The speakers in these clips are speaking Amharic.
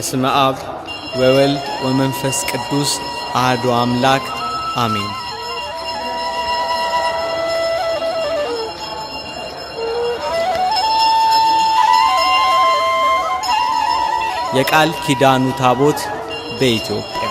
በስመ አብ ወወልድ ወመንፈስ ቅዱስ አሐዱ አምላክ አሜን። የቃል ኪዳኑ ታቦት በኢትዮጵያ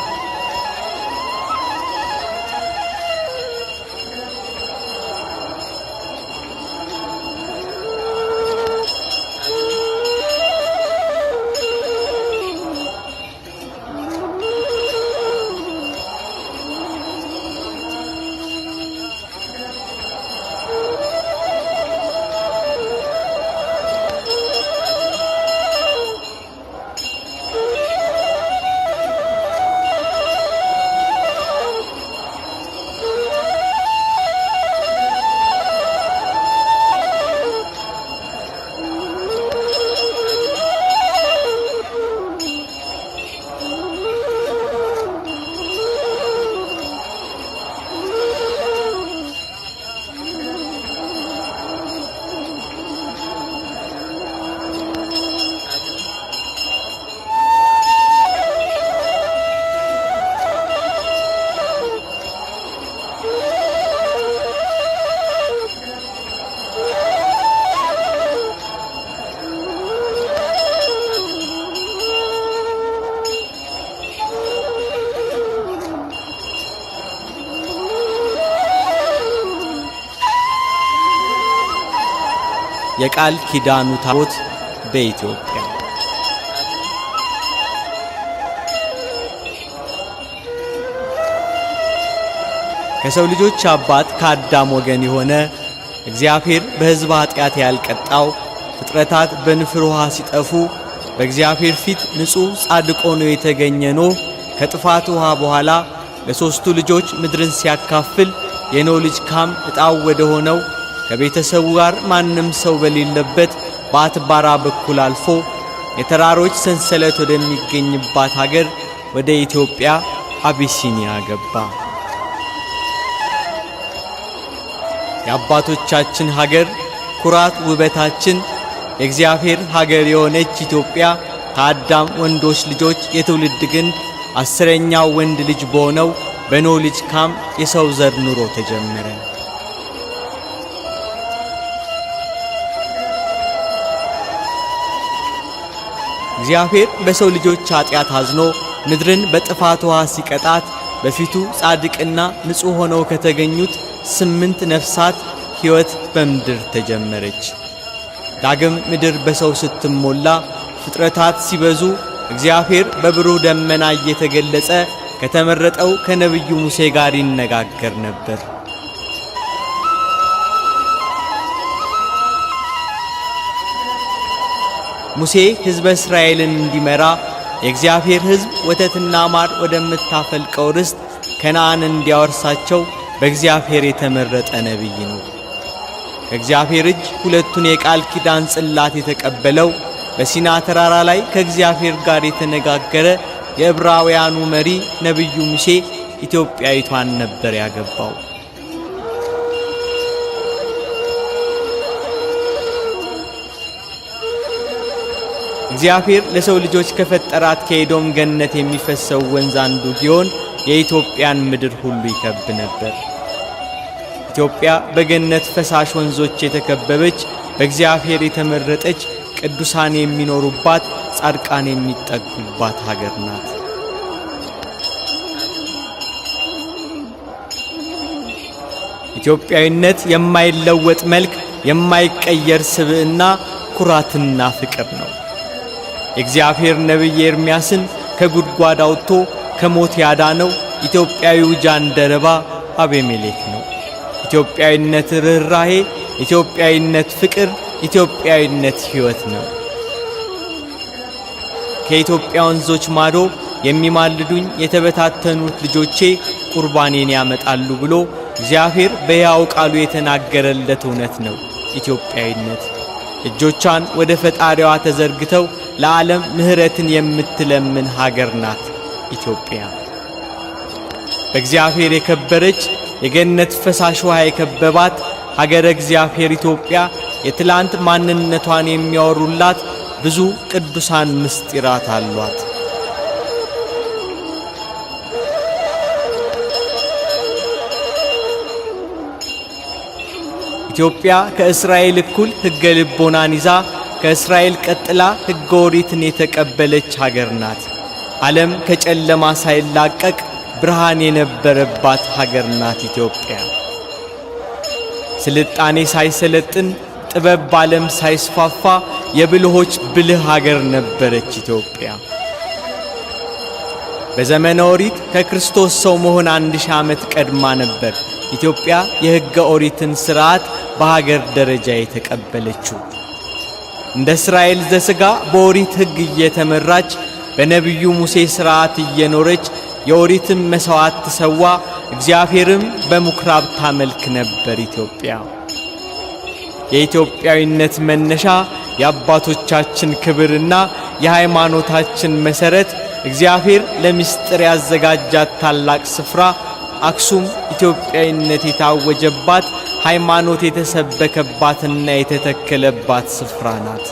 የቃል ኪዳኑ ታቦት በኢትዮጵያ ከሰው ልጆች አባት ከአዳም ወገን የሆነ እግዚአብሔር በሕዝብ ኃጢአት ያልቀጣው ፍጥረታት በንፍር ውሃ ሲጠፉ በእግዚአብሔር ፊት ንጹሕ ጻድቅ ሆኖ የተገኘ ኖህ ከጥፋት ውሃ በኋላ ለሦስቱ ልጆች ምድርን ሲያካፍል የኖህ ልጅ ካም ዕጣው ወደ ሆነው ከቤተሰቡ ጋር ማንም ሰው በሌለበት በአትባራ በኩል አልፎ የተራሮች ሰንሰለት ወደሚገኝባት ሀገር ወደ ኢትዮጵያ አቢሲኒያ ገባ። የአባቶቻችን ሀገር ኩራት ውበታችን የእግዚአብሔር ሀገር የሆነች ኢትዮጵያ ከአዳም ወንዶች ልጆች የትውልድ ግንድ 10ኛው ወንድ ልጅ በሆነው በኖህ ልጅ ካም የሰው ዘር ኑሮ ተጀመረ። እግዚአብሔር በሰው ልጆች ኃጢአት አዝኖ ምድርን በጥፋት ውሃ ሲቀጣት በፊቱ ጻድቅና ንጹሕ ሆነው ከተገኙት 8 ነፍሳት ሕይወት በምድር ተጀመረች። ዳግም ምድር በሰው ስትሞላ ፍጥረታት ሲበዙ እግዚአብሔር በብሩህ ደመና እየተገለጸ ከተመረጠው ከነቢዩ ሙሴ ጋር ይነጋገር ነበር። ሙሴ ሕዝበ እስራኤልን እንዲመራ የእግዚአብሔር ሕዝብ ወተትና ማር ወደምታፈልቀው ርስት ከነዓን እንዲያወርሳቸው በእግዚአብሔር የተመረጠ ነቢይ ነው። ከእግዚአብሔር እጅ ሁለቱን የቃል ኪዳን ጽላት የተቀበለው በሲና ተራራ ላይ ከእግዚአብሔር ጋር የተነጋገረ የዕብራውያኑ መሪ ነቢዩ ሙሴ ኢትዮጵያዊቷን ነበር ያገባው። እግዚአብሔር ለሰው ልጆች ከፈጠራት ከኤዶም ገነት የሚፈሰው ወንዝ አንዱ ጊዮን የኢትዮጵያን ምድር ሁሉ ይከብ ነበር። ኢትዮጵያ በገነት ፈሳሽ ወንዞች የተከበበች በእግዚአብሔር የተመረጠች ቅዱሳን የሚኖሩባት ጻድቃን የሚጠጉባት ሀገር ናት። ኢትዮጵያዊነት የማይለወጥ መልክ፣ የማይቀየር ስብዕና፣ ኩራትና ፍቅር ነው። የእግዚአብሔር ነቢይ ኤርምያስን ከጉድጓድ አውጥቶ ከሞት ያዳነው ኢትዮጵያዊው ጃንደረባ አቤሜሌክ ነው። ኢትዮጵያዊነት ርኅራኄ፣ ኢትዮጵያዊነት ፍቅር፣ ኢትዮጵያዊነት ሕይወት ነው። ከኢትዮጵያ ወንዞች ማዶ የሚማልዱኝ የተበታተኑት ልጆቼ ቁርባኔን ያመጣሉ ብሎ እግዚአብሔር በሕያው ቃሉ የተናገረለት እውነት ነው። ኢትዮጵያዊነት እጆቿን ወደ ፈጣሪዋ ተዘርግተው ለዓለም ምሕረትን የምትለምን ሀገር ናት ኢትዮጵያ። በእግዚአብሔር የከበረች የገነት ፈሳሽ ውሃ የከበባት ሀገረ እግዚአብሔር ኢትዮጵያ የትላንት ማንነቷን የሚያወሩላት ብዙ ቅዱሳን ምስጢራት አሏት። ኢትዮጵያ ከእስራኤል እኩል ሕገ ልቦናን ይዛ ከእስራኤል ቀጥላ ሕገ ኦሪትን የተቀበለች ሀገር ናት። ዓለም ከጨለማ ሳይላቀቅ ብርሃን የነበረባት ሀገር ናት ኢትዮጵያ። ስልጣኔ ሳይሰለጥን ጥበብ ባለም ሳይስፋፋ የብልሆች ብልህ ሀገር ነበረች ኢትዮጵያ። በዘመነ ኦሪት ከክርስቶስ ሰው መሆን 1000 ዓመት ቀድማ ነበር ኢትዮጵያ የሕገ ኦሪትን ሥርዓት በሀገር ደረጃ የተቀበለችው። እንደ እስራኤል ዘሥጋ በኦሪት ሕግ እየተመራች በነቢዩ ሙሴ ሥርዓት እየኖረች የኦሪትን መሥዋዕት ትሰዋ እግዚአብሔርም በምኵራብ ታመልክ ነበር ኢትዮጵያ። የኢትዮጵያዊነት መነሻ የአባቶቻችን ክብርና የሃይማኖታችን መሠረት እግዚአብሔር ለምስጢር ያዘጋጃት ታላቅ ስፍራ አክሱም ኢትዮጵያዊነት የታወጀባት ሃይማኖት የተሰበከባትና የተተከለባት ስፍራ ናት።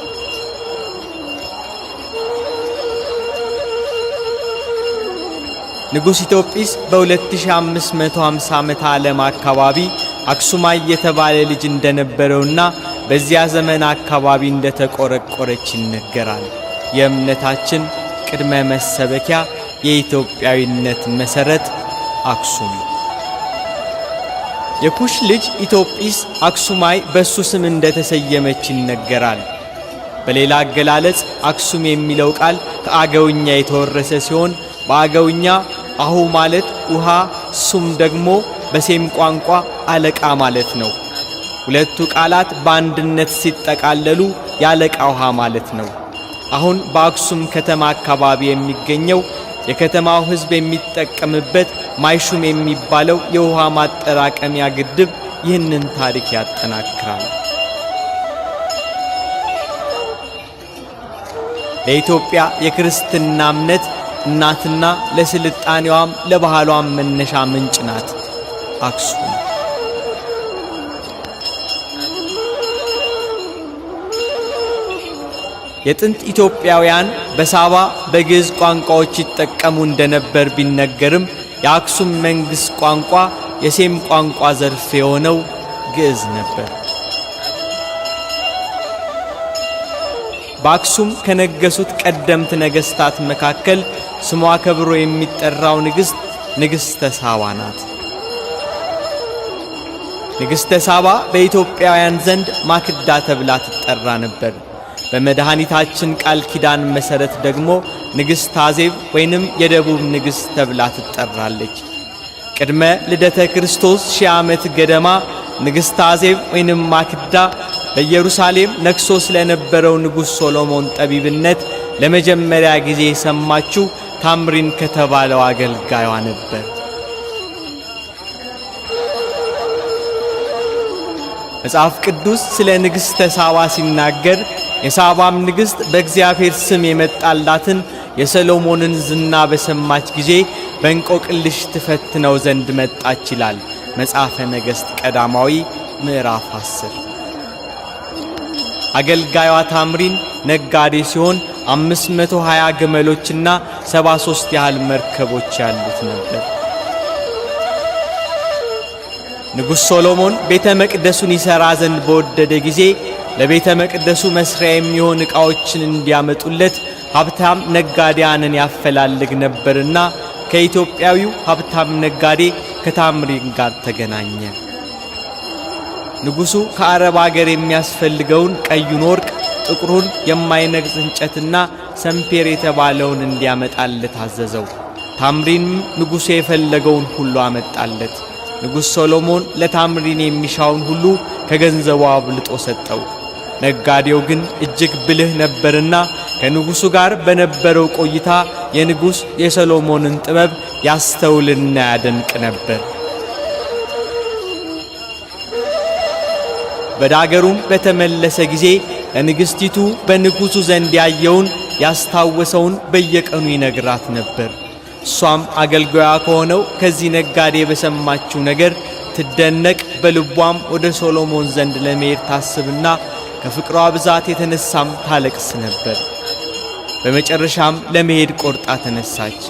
ንጉሥ ኢትዮጵስ በ2550 ዓመተ ዓለም አካባቢ አክሱማይ የተባለ ልጅ እንደነበረውና በዚያ ዘመን አካባቢ እንደተቆረቆረች ይነገራል። የእምነታችን ቅድመ መሰበኪያ የኢትዮጵያዊነት መሠረት አክሱም። የኩሽ ልጅ ኢትዮጵስ አክሱማይ በሱ ስም እንደተሰየመች ይነገራል። በሌላ አገላለጽ አክሱም የሚለው ቃል ከአገውኛ የተወረሰ ሲሆን በአገውኛ አሁ ማለት ውሃ፣ ሱም ደግሞ በሴም ቋንቋ አለቃ ማለት ነው። ሁለቱ ቃላት በአንድነት ሲጠቃለሉ ያለቃ ውሃ ማለት ነው። አሁን በአክሱም ከተማ አካባቢ የሚገኘው የከተማው ሕዝብ የሚጠቀምበት ማይሹም የሚባለው የውሃ ማጠራቀሚያ ግድብ ይህንን ታሪክ ያጠናክራል። ለኢትዮጵያ የክርስትና እምነት እናትና ለስልጣኔዋም ለባህሏም መነሻ ምንጭ ናት አክሱም። የጥንት ኢትዮጵያውያን በሳባ በግዕዝ ቋንቋዎች ይጠቀሙ እንደነበር ቢነገርም የአክሱም መንግሥት ቋንቋ የሴም ቋንቋ ዘርፍ የሆነው ግዕዝ ነበር። በአክሱም ከነገሱት ቀደምት ነገሥታት መካከል ስሟ ከብሮ የሚጠራው ንግሥተ ሳባ ናት። ንግሥተ ሳባ በኢትዮጵያውያን ዘንድ ማክዳ ተብላ ትጠራ ነበር። በመድኃኒታችን ቃል ኪዳን መሠረት ደግሞ ንግሥት አዜብ ወይንም የደቡብ ንግሥት ተብላ ትጠራለች። ቅድመ ልደተ ክርስቶስ 1000 ዓመት ገደማ ንግሥት አዜብ ወይንም ማክዳ በኢየሩሳሌም ነግሶ ስለነበረው ንጉሥ ሶሎሞን ጠቢብነት ለመጀመሪያ ጊዜ የሰማችው ታምሪን ከተባለው አገልጋዩዋ ነበር። መጽሐፍ ቅዱስ ስለ ንግሥተ ሳባ ሲናገር የሳባም ንግሥት በእግዚአብሔር ስም የመጣላትን የሰሎሞንን ዝና በሰማች ጊዜ በእንቆቅልሽ ትፈትነው ዘንድ መጣች ይላል መጽሐፈ ነገሥት ቀዳማዊ ምዕራፍ 10። አገልጋዩዋ ታምሪን ነጋዴ ሲሆን 520 ግመሎችና 73 ያህል መርከቦች ያሉት ነበር። ንጉሥ ሶሎሞን ቤተ መቅደሱን ይሠራ ዘንድ በወደደ ጊዜ ለቤተ መቅደሱ መስሪያ የሚሆን ዕቃዎችን እንዲያመጡለት ሀብታም ነጋዴያንን ያፈላልግ ነበርና ከኢትዮጵያዊው ሀብታም ነጋዴ ከታምሪን ጋር ተገናኘ። ንጉሡ ከአረብ አገር የሚያስፈልገውን ቀዩን ወርቅ፣ ጥቁሩን የማይነግስ እንጨትና ሰምፔር የተባለውን እንዲያመጣለት አዘዘው። ታምሪንም ንጉሡ የፈለገውን ሁሉ አመጣለት። ንጉሥ ሶሎሞን ለታምሪን የሚሻውን ሁሉ ከገንዘቡ አብልጦ ሰጠው። ነጋዴው ግን እጅግ ብልህ ነበርና ከንጉሡ ጋር በነበረው ቆይታ የንጉሥ የሰሎሞንን ጥበብ ያስተውልና ያደንቅ ነበር። በዳገሩም በተመለሰ ጊዜ ለንግሥቲቱ በንጉሡ ዘንድ ያየውን ያስታወሰውን በየቀኑ ይነግራት ነበር። እሷም አገልጋያ ከሆነው ከዚህ ነጋዴ በሰማችው ነገር ትደነቅ፣ በልቧም ወደ ሶሎሞን ዘንድ ለመሄድ ታስብና ከፍቅሯ ብዛት የተነሳም ታለቅስ ነበር። በመጨረሻም ለመሄድ ቆርጣ ተነሳች።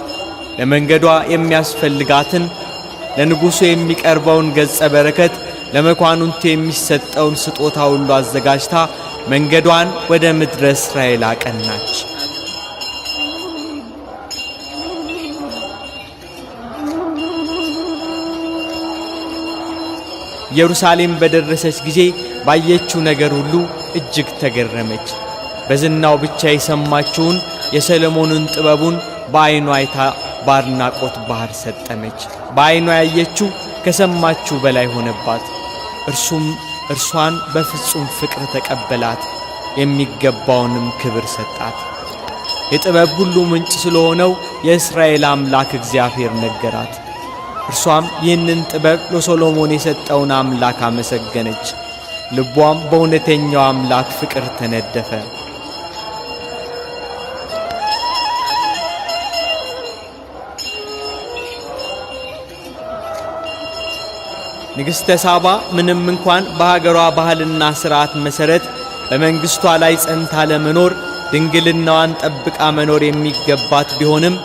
ለመንገዷ የሚያስፈልጋትን ለንጉሡ የሚቀርበውን ገጸ በረከት ለመኳንንቱ የሚሰጠውን ስጦታ ሁሉ አዘጋጅታ መንገዷን ወደ ምድረ እስራኤል አቀናች። ኢየሩሳሌም በደረሰች ጊዜ ባየችው ነገር ሁሉ እጅግ ተገረመች። በዝናው ብቻ የሰማችውን የሰሎሞንን ጥበቡን በዓይኗ አይታ ባድናቆት ባህር ሰጠመች። በዓይኗ ያየችው ከሰማችው በላይ ሆነባት። እርሷን በፍጹም ፍቅር ተቀበላት፣ የሚገባውንም ክብር ሰጣት። የጥበብ ሁሉ ምንጭ ስለሆነው የእስራኤል አምላክ እግዚአብሔር ነገራት። እርሷም ይህንን ጥበብ ለሶሎሞን የሰጠውን አምላክ አመሰገነች። ልቧም በእውነተኛው አምላክ ፍቅር ተነደፈ። ንግሥተ ሳባ ምንም እንኳን በሀገሯ ባህልና ሥርዓት መሠረት በመንግሥቷ ላይ ጸንታ ለመኖር ድንግልናዋን ጠብቃ መኖር የሚገባት ቢሆንም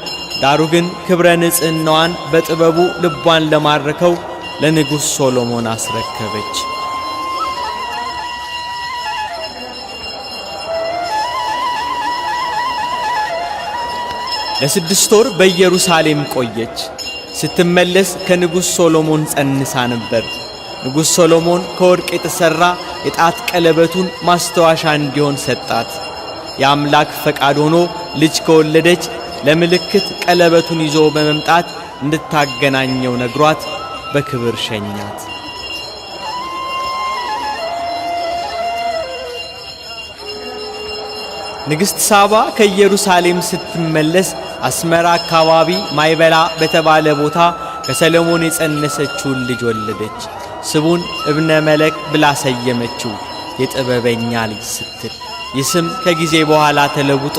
ዳሩ ግን ክብረ ንጽሕናዋን በጥበቡ ልቧን ለማረከው ለንጉሥ ሶሎሞን አስረከበች። ለ6 ወር በኢየሩሳሌም ቆየች። ስትመለስ ከንጉሥ ሶሎሞን ጸንሳ ነበር። ንጉሥ ሶሎሞን ከወርቅ የተሠራ የጣት ቀለበቱን ማስተዋሻ እንዲሆን ሰጣት። የአምላክ ፈቃድ ሆኖ ልጅ ከወለደች ለምልክት ቀለበቱን ይዞ በመምጣት እንድታገናኘው ነግሯት በክብር ሸኛት። ንግሥት ሳባ ከኢየሩሳሌም ስትመለስ አስመራ አካባቢ ማይበላ በተባለ ቦታ ከሰሎሞን የጸነሰችውን ልጅ ወለደች። ስሙን እብነ መለክ ብላ ሰየመችው፣ የጥበበኛ ልጅ ስትል። ይህ ስም ከጊዜ በኋላ ተለውጦ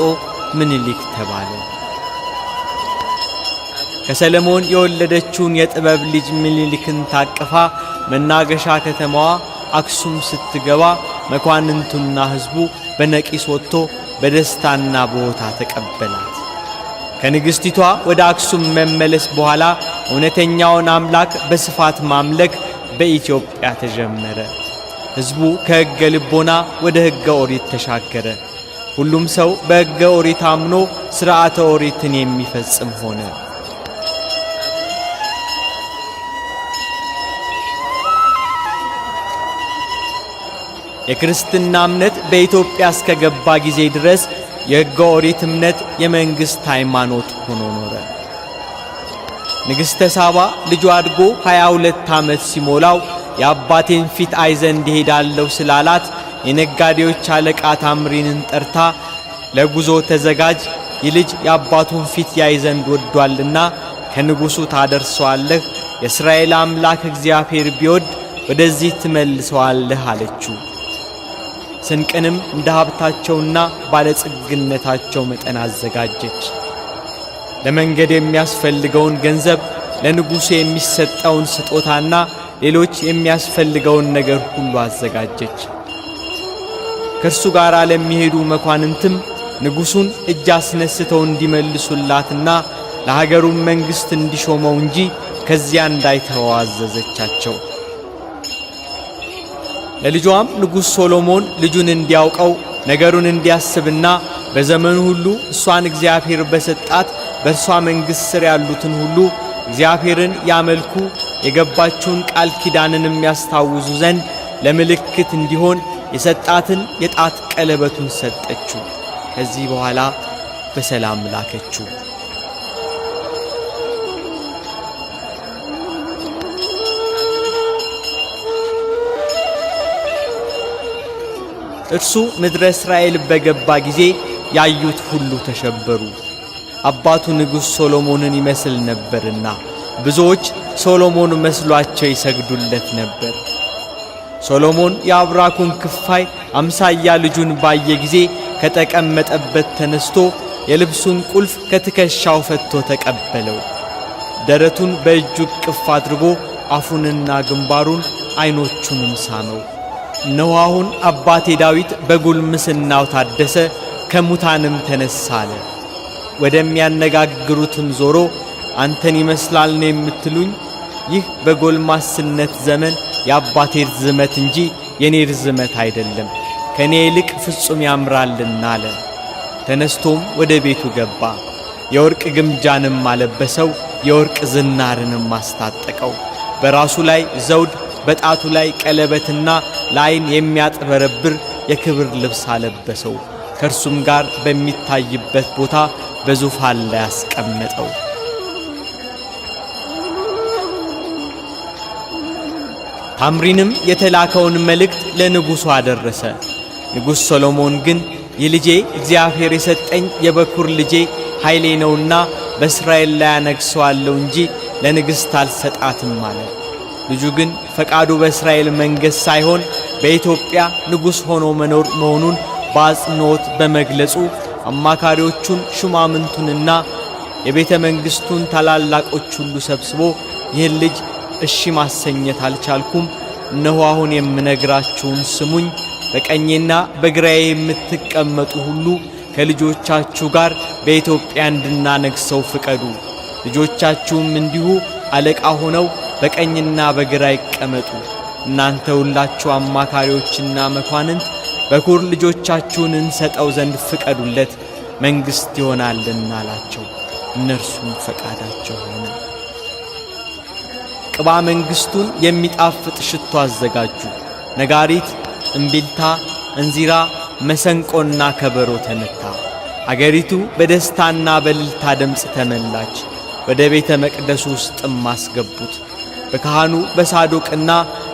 ምኒልክ ተባለ። ከሰሎሞን የወለደችውን የጥበብ ልጅ ምኒልክን ታቅፋ መናገሻ ከተማዋ አክሱም ስትገባ መኳንንቱና ሕዝቡ በነቂስ ወጥቶ በደስታና በሆታ ተቀበላት። ከንግሥቲቷ ወደ አክሱም መመለስ በኋላ እውነተኛውን አምላክ በስፋት ማምለክ በኢትዮጵያ ተጀመረ። ሕዝቡ ከሕገ ልቦና ወደ ሕገ ኦሪት ተሻገረ። ሁሉም ሰው በሕገ ኦሪት አምኖ ሥርዓተ ኦሪትን የሚፈጽም ሆነ። የክርስትና እምነት በኢትዮጵያ እስከገባ ጊዜ ድረስ የሕገ ኦሪት እምነት የመንግሥት ሃይማኖት ሆኖ ኖረ። ንግሥተ ሳባ ልጇ አድጎ 22 ዓመት ሲሞላው የአባቴን ፊት አይ ዘንድ እሄዳለሁ ስላላት የነጋዴዎች አለቃ ታምሪንን ጠርታ ለጉዞ ተዘጋጅ፣ ይህ ልጅ የአባቱን ፊት ያይ ዘንድ ወዷልና ከንጉሡ ታደርሰዋለህ፣ የእስራኤል አምላክ እግዚአብሔር ቢወድ ወደዚህ ትመልሰዋለህ አለችው። ስንቅንም እንደ ሀብታቸውና ባለጽግነታቸው መጠን አዘጋጀች። ለመንገድ የሚያስፈልገውን ገንዘብ፣ ለንጉሡ የሚሰጠውን ስጦታና ሌሎች የሚያስፈልገውን ነገር ሁሉ አዘጋጀች። ከእርሱ ጋር ለሚሄዱ መኳንንትም ንጉሡን እጅ አስነስተው እንዲመልሱላትና ለሀገሩም መንግሥት እንዲሾመው እንጂ ከዚያ እንዳይተወው አዘዘቻቸው። ለልጇም ንጉሥ ሶሎሞን ልጁን እንዲያውቀው ነገሩን እንዲያስብና በዘመኑ ሁሉ እሷን እግዚአብሔር በሰጣት በእርሷ መንግሥት ሥር ያሉትን ሁሉ እግዚአብሔርን ያመልኩ የገባችውን ቃል ኪዳንንም ያስታውሱ ዘንድ ለምልክት እንዲሆን የሰጣትን የጣት ቀለበቱን ሰጠችው። ከዚህ በኋላ በሰላም ላከችው። እርሱ ምድረ እስራኤል በገባ ጊዜ ያዩት ሁሉ ተሸበሩ። አባቱ ንጉሥ ሶሎሞንን ይመስል ነበርና ብዙዎች ሶሎሞን መስሏቸው ይሰግዱለት ነበር። ሶሎሞን የአብራኩን ክፋይ አምሳያ ልጁን ባየ ጊዜ ከተቀመጠበት ተነስቶ የልብሱን ቁልፍ ከትከሻው ፈትቶ ተቀበለው። ደረቱን በእጁ ቅፍ አድርጎ አፉንና ግንባሩን ዓይኖቹንም ሳመው። እነሆ አሁን አባቴ ዳዊት በጉልምስናው ታደሰ፣ ከሙታንም ተነሳ አለ። ወደሚያነጋግሩትም ዞሮ አንተን ይመስላል ነው የምትሉኝ? ይህ በጎልማስነት ዘመን የአባቴ ርዝመት እንጂ የኔ ርዝመት አይደለም፣ ከኔ ይልቅ ፍጹም ያምራልና አለ። ተነስቶም ወደ ቤቱ ገባ። የወርቅ ግምጃንም አለበሰው፣ የወርቅ ዝናርንም አስታጠቀው። በራሱ ላይ ዘውድ፣ በጣቱ ላይ ቀለበትና ለዓይን የሚያጥበረብር የክብር ልብስ አለበሰው። ከእርሱም ጋር በሚታይበት ቦታ በዙፋን ላይ አስቀመጠው። ታምሪንም የተላከውን መልእክት ለንጉሡ አደረሰ። ንጉሥ ሰሎሞን ግን የልጄ እግዚአብሔር የሰጠኝ የበኩር ልጄ ኃይሌ ነውና በእስራኤል ላይ አነግሠዋለሁ እንጂ ለንግሥት አልሰጣትም አለ። ልጁ ግን ፈቃዱ በእስራኤል መንገሥ ሳይሆን በኢትዮጵያ ንጉሥ ሆኖ መኖር መሆኑን በአጽንዖት በመግለጹ አማካሪዎቹን ሹማምንቱንና የቤተ መንግሥቱን ታላላቆች ሁሉ ሰብስቦ ይህን ልጅ እሺ ማሰኘት አልቻልኩም። እነሆ አሁን የምነግራችሁን ስሙኝ። በቀኜና በግራዬ የምትቀመጡ ሁሉ ከልጆቻችሁ ጋር በኢትዮጵያ እንድናነግሠው ፍቀዱ። ልጆቻችሁም እንዲሁ አለቃ ሆነው በቀኝና በግራ ይቀመጡ። እናንተ ሁላችሁ አማካሪዎችና መኳንንት በኩር ልጆቻችሁን እንሰጠው ዘንድ ፍቀዱለት፣ መንግሥት ይሆናልና አላቸው። እነርሱም ፈቃዳቸው ሆነ። ቅባ መንግሥቱን የሚጣፍጥ ሽቶ አዘጋጁ። ነጋሪት፣ እምቢልታ፣ እንዚራ፣ መሰንቆና ከበሮ ተመታ። አገሪቱ በደስታና በእልልታ ድምፅ ተመላች። ወደ ቤተ መቅደሱ ውስጥም አስገቡት። በካህኑ በሳዶቅና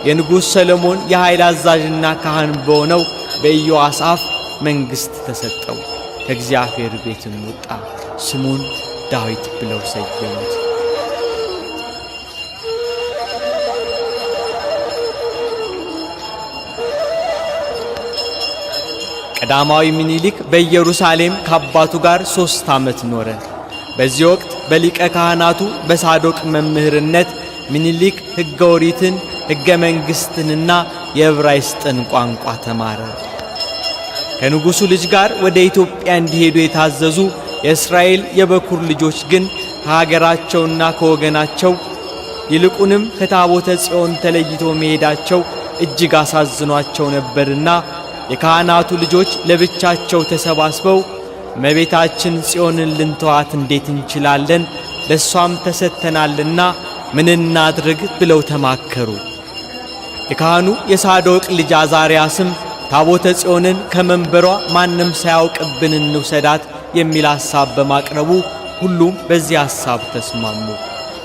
የንጉሥ ሰሎሞን የኃይል አዛዥና ካህን በሆነው በኢዮአሳፍ መንግሥት ተሰጠው። ከእግዚአብሔር ቤትም ወጣ። ስሙን ዳዊት ብለው ሰየሙት። ቀዳማዊ ምኒልክ በኢየሩሳሌም ከአባቱ ጋር 3 ዓመት ኖረ። በዚህ ወቅት በሊቀ ካህናቱ በሳዶቅ መምህርነት ምኒልክ ሕገ ኦሪትን፣ ሕገ መንግሥትንና የዕብራይስጥን ቋንቋ ተማረ። ከንጉሡ ልጅ ጋር ወደ ኢትዮጵያ እንዲሄዱ የታዘዙ የእስራኤል የበኩር ልጆች ግን ከሀገራቸውና ከወገናቸው ይልቁንም ከታቦተ ጽዮን ተለይቶ መሄዳቸው እጅግ አሳዝኗቸው ነበርና የካህናቱ ልጆች ለብቻቸው ተሰባስበው እመቤታችን ጽዮንን ልንተዋት እንዴት እንችላለን? ለሷም ተሰተናልና ምን እናድርግ ብለው ተማከሩ። የካህኑ የሳዶቅ ልጅ አዛርያስም ታቦተ ጽዮንን ከመንበሯ ማንም ሳያውቅብን እንውሰዳት የሚል ሐሳብ በማቅረቡ ሁሉም በዚህ ሐሳብ ተስማሙ።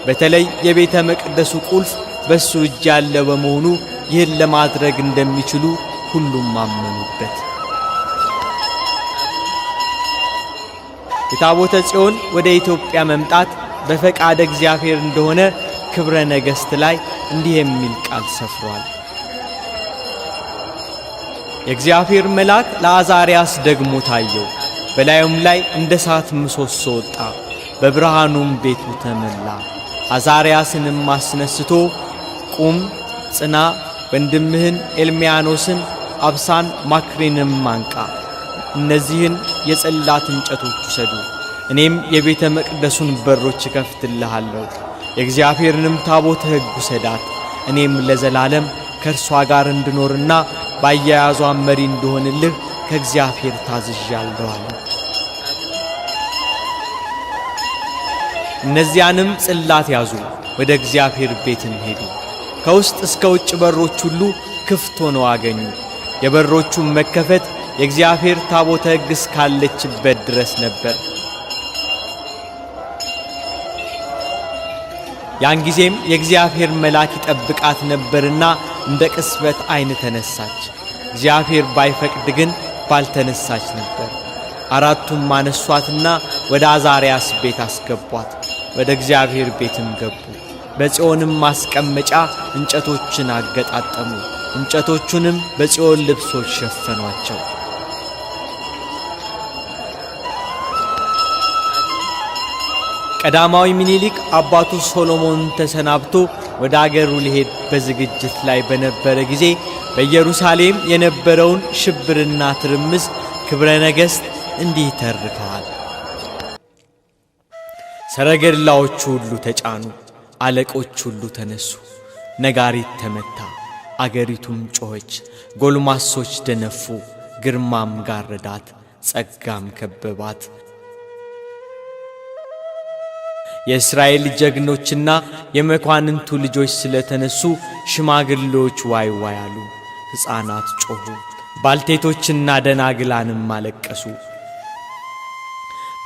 በተለይ የቤተ መቅደሱ ቁልፍ በሱ እጅ ያለ በመሆኑ ይህን ለማድረግ እንደሚችሉ ሁሉም አመኑበት። የታቦተ ጽዮን ወደ ኢትዮጵያ መምጣት በፈቃደ እግዚአብሔር እንደሆነ ክብረ ነገሥት ላይ እንዲህ የሚል ቃል ሰፍሯል። የእግዚአብሔር መልአክ ለአዛርያስ ደግሞ ታየው። በላዩም ላይ እንደ እሳት ምሰሶ ወጣ፣ በብርሃኑም ቤቱ ተመላ። አዛርያስንም አስነስቶ ቁም፣ ጽና፣ ወንድምህን ኤልሚያኖስን፣ አብሳን፣ ማክሬንም አንቃ፣ እነዚህን የጽላት እንጨቶች ውሰዱ፣ እኔም የቤተ መቅደሱን በሮች እከፍትልሃለሁ። የእግዚአብሔርንም ታቦተ ሕግ ውሰዳት፣ እኔም ለዘላለም ከእርሷ ጋር እንድኖርና ባያያዟን መሪ እንደሆንልህ ከእግዚአብሔር ታዝዣለሁ አለ። እነዚያንም ጽላት ያዙ፣ ወደ እግዚአብሔር ቤትም ሄዱ። ከውስጥ እስከ ውጭ በሮች ሁሉ ክፍት ሆነው አገኙ። የበሮቹም መከፈት የእግዚአብሔር ታቦተ ሕግ እስካለችበት ድረስ ነበር። ያን ጊዜም የእግዚአብሔር መልአክ ይጠብቃት ነበርና እንደ ቅስበት ዓይን ተነሳች። እግዚአብሔር ባይፈቅድ ግን ባልተነሳች ነበር። አራቱም አነሷትና ወደ አዛርያስ ቤት አስገቧት። ወደ እግዚአብሔር ቤትም ገቡ። በጽዮንም ማስቀመጫ እንጨቶችን አገጣጠሙ። እንጨቶቹንም በጽዮን ልብሶች ሸፈኗቸው። ቀዳማዊ ምኒልክ አባቱ ሶሎሞን ተሰናብቶ ወደ አገሩ ሊሄድ በዝግጅት ላይ በነበረ ጊዜ በኢየሩሳሌም የነበረውን ሽብርና ትርምስ ክብረ ነገሥት እንዲህ ተርከዋል። ሰረገላዎቹ ሁሉ ተጫኑ፣ አለቆች ሁሉ ተነሱ። ነጋሪት ተመታ፣ አገሪቱም ጮኸች። ጎልማሶች ደነፉ፣ ግርማም ጋረዳት፣ ጸጋም ከበባት። የእስራኤል ጀግኖችና የመኳንንቱ ልጆች ስለተነሱ ሽማግሌዎች ዋይ ዋይ አሉ። ሕፃናት ጮኹ፣ ባልቴቶችና ደናግላንም አለቀሱ።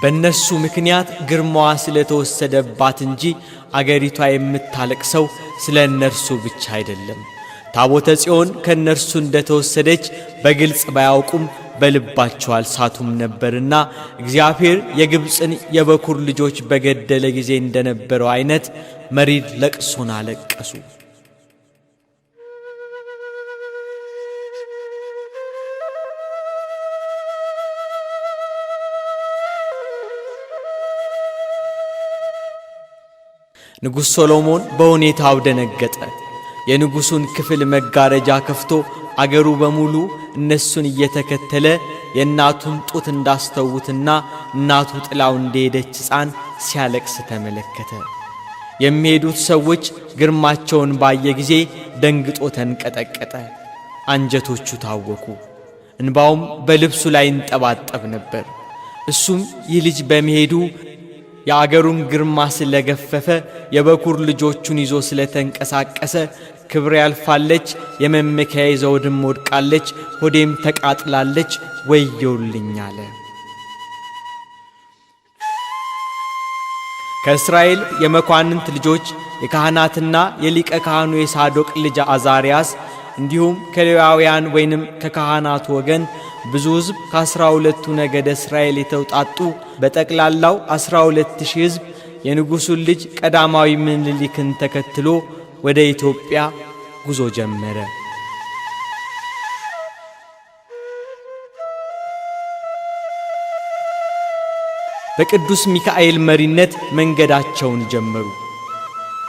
በእነሱ ምክንያት ግርማዋ ስለተወሰደባት እንጂ አገሪቷ የምታለቅሰው ስለ እነርሱ ብቻ አይደለም። ታቦተ ጽዮን ከእነርሱ እንደተወሰደች በግልጽ ባያውቁም በልባቸው አልሳቱም ነበርና እግዚአብሔር የግብፅን የበኩር ልጆች በገደለ ጊዜ እንደነበረው አይነት መሪር ለቅሶን አለቀሱ። ንጉሥ ሰሎሞን በሁኔታው ደነገጠ። የንጉሡን ክፍል መጋረጃ ከፍቶ አገሩ በሙሉ እነሱን እየተከተለ የእናቱን ጡት እንዳስተውትና እናቱ ጥላው እንደሄደች ሕፃን ሲያለቅስ ተመለከተ። የሚሄዱት ሰዎች ግርማቸውን ባየ ጊዜ ደንግጦ ተንቀጠቀጠ፣ አንጀቶቹ ታወኩ፣ እንባውም በልብሱ ላይ እንጠባጠብ ነበር። እሱም ይህ ልጅ በመሄዱ የአገሩን ግርማ ስለገፈፈ የበኩር ልጆቹን ይዞ ስለተንቀሳቀሰ ክብር ያልፋለች፣ የመመኪያዬ ዘውድም ወድቃለች፣ ሆዴም ተቃጥላለች፣ ወዮልኝ አለ። ከእስራኤል የመኳንንት ልጆች የካህናትና የሊቀ ካህኑ የሳዶቅ ልጅ አዛርያስ እንዲሁም ከሌዋውያን ወይንም ከካህናቱ ወገን ብዙ ሕዝብ ከ12ቱ ነገደ እስራኤል የተውጣጡ በጠቅላላው 12,000 ሕዝብ የንጉሡን ልጅ ቀዳማዊ ምኒልክን ተከትሎ ወደ ኢትዮጵያ ጉዞ ጀመረ። በቅዱስ ሚካኤል መሪነት መንገዳቸውን ጀመሩ።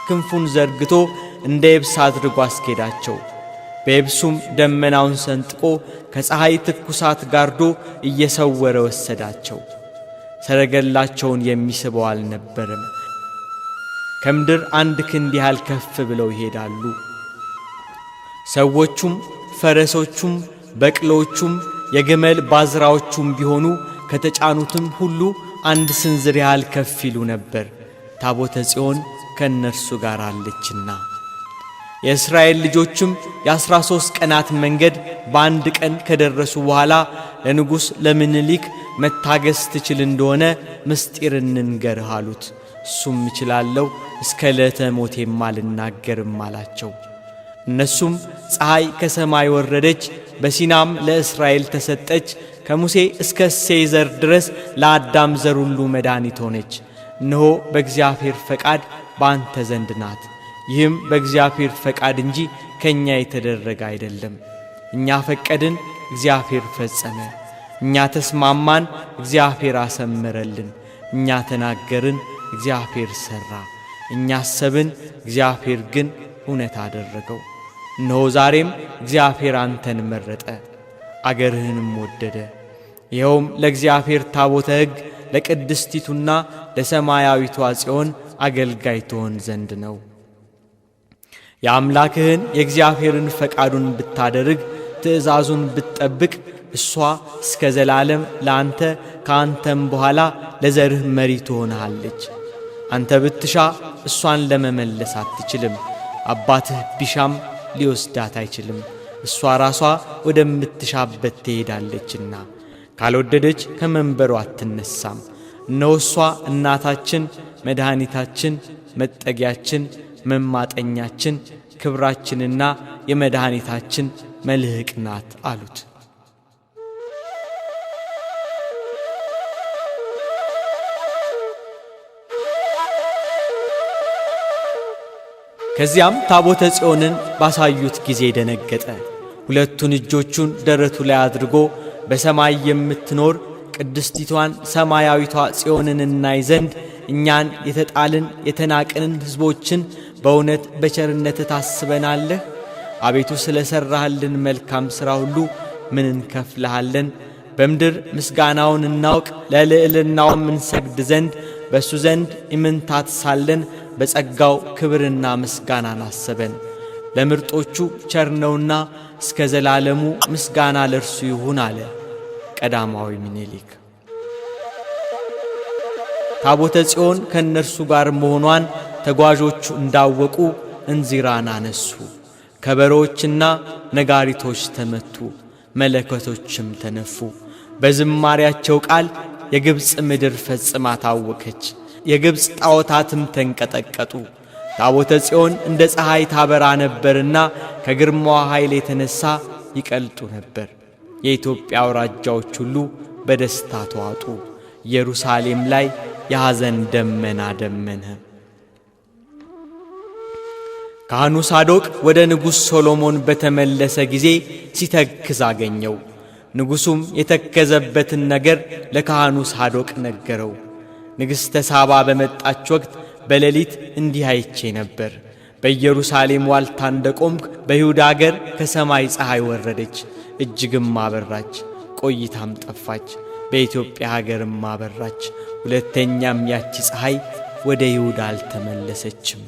ክንፉን ዘርግቶ እንደ የብስ አድርጎ አስኬዳቸው። በየብሱም ደመናውን ሰንጥቆ ከፀሐይ ትኩሳት ጋርዶ እየሰወረ ወሰዳቸው። ሰረገላቸውን የሚስበው አልነበረም። ከምድር 1 ክንድ ያህል ከፍ ብለው ይሄዳሉ። ሰዎቹም ፈረሶቹም በቅሎቹም የግመል ባዝራዎቹም ቢሆኑ ከተጫኑትም ሁሉ 1 ስንዝር ያህል ከፍ ይሉ ነበር፣ ታቦተ ጽዮን ከእነርሱ ጋር አለችና። የእስራኤል ልጆችም የ13 ቀናት መንገድ በአንድ ቀን ከደረሱ በኋላ ለንጉሥ ለምኒልክ መታገስ ትችል እንደሆነ ምስጢር እንንገርህ አሉት። እሱም እችላለሁ፣ እስከ ዕለተ ሞቴም አልናገርም አላቸው። እነሱም ፀሐይ ከሰማይ ወረደች፣ በሲናም ለእስራኤል ተሰጠች፣ ከሙሴ እስከ እሴይ ዘር ድረስ ለአዳም ዘር ሁሉ መድኃኒት ሆነች። እነሆ በእግዚአብሔር ፈቃድ በአንተ ዘንድ ናት። ይህም በእግዚአብሔር ፈቃድ እንጂ ከእኛ የተደረገ አይደለም። እኛ ፈቀድን፣ እግዚአብሔር ፈጸመ። እኛ ተስማማን፣ እግዚአብሔር አሰመረልን። እኛ ተናገርን፣ እግዚአብሔር ሠራ። እኛ አሰብን፣ እግዚአብሔር ግን እውነት አደረገው። እነሆ ዛሬም እግዚአብሔር አንተን መረጠ፣ አገርህንም ወደደ። ይኸውም ለእግዚአብሔር ታቦተ ሕግ ለቅድስቲቱና ለሰማያዊቷ ጽዮን አገልጋይ ትሆን ዘንድ ነው። የአምላክህን የእግዚአብሔርን ፈቃዱን ብታደርግ ትእዛዙን ብትጠብቅ እሷ እስከ ዘላለም ለአንተ ከአንተም በኋላ ለዘርህ መሪ ትሆንሃለች። አንተ ብትሻ እሷን ለመመለስ አትችልም። አባትህ ቢሻም ሊወስዳት አይችልም። እሷ ራሷ ወደምትሻበት ትሄዳለችና ካልወደደች ከመንበሯ አትነሳም። እነሆ እሷ እናታችን፣ መድኃኒታችን፣ መጠጊያችን፣ መማጠኛችን፣ ክብራችንና የመድኃኒታችን መልህቅ ናት አሉት። ከዚያም ታቦተ ጽዮንን ባሳዩት ጊዜ ደነገጠ። ሁለቱን እጆቹን ደረቱ ላይ አድርጎ በሰማይ የምትኖር ቅድስቲቷን ሰማያዊቷ ጽዮንን እናይ ዘንድ እኛን የተጣልን የተናቅንን ሕዝቦችን በእውነት በቸርነት ታስበናለህ? አቤቱ ስለ ሠራህልን መልካም ሥራ ሁሉ ምን እንከፍልሃለን? በምድር ምስጋናውን እናውቅ ለልዕልናውም እንሰግድ ዘንድ በእሱ ዘንድ ኢምንታት ሳለን በጸጋው ክብርና ምስጋናን አሰበን። ለምርጦቹ ቸርነውና እስከ ዘላለሙ ምስጋና ለእርሱ ይሁን አለ ቀዳማዊ ምኒልክ። ታቦተ ጽዮን ከእነርሱ ጋር መሆኗን ተጓዦቹ እንዳወቁ እንዚራን አነሱ። ከበሮዎችና ነጋሪቶች ተመቱ፣ መለከቶችም ተነፉ። በዝማሪያቸው ቃል የግብፅ ምድር ፈጽማ ታወከች፣ የግብፅ ጣዖታትም ተንቀጠቀጡ። ታቦተ ጽዮን እንደ ፀሐይ ታበራ ነበርና ከግርማዋ ኃይል የተነሣ ይቀልጡ ነበር። የኢትዮጵያ አውራጃዎች ሁሉ በደስታ ተዋጡ። ኢየሩሳሌም ላይ የሐዘን ደመና ደመነ። ካህኑ ሳዶቅ ወደ ንጉሥ ሶሎሞን በተመለሰ ጊዜ ሲተክዝ አገኘው። ንጉሡም የተከዘበትን ነገር ለካህኑ ሳዶቅ ነገረው። ንግሥተ ሳባ በመጣች ወቅት በሌሊት እንዲህ አይቼ ነበር። በኢየሩሳሌም ዋልታ እንደቆምክ በይሁዳ አገር ከሰማይ ፀሐይ ወረደች፣ እጅግም አበራች፣ ቆይታም ጠፋች። በኢትዮጵያ ሀገርም አበራች። ሁለተኛም ያቺ ፀሐይ ወደ ይሁዳ አልተመለሰችም።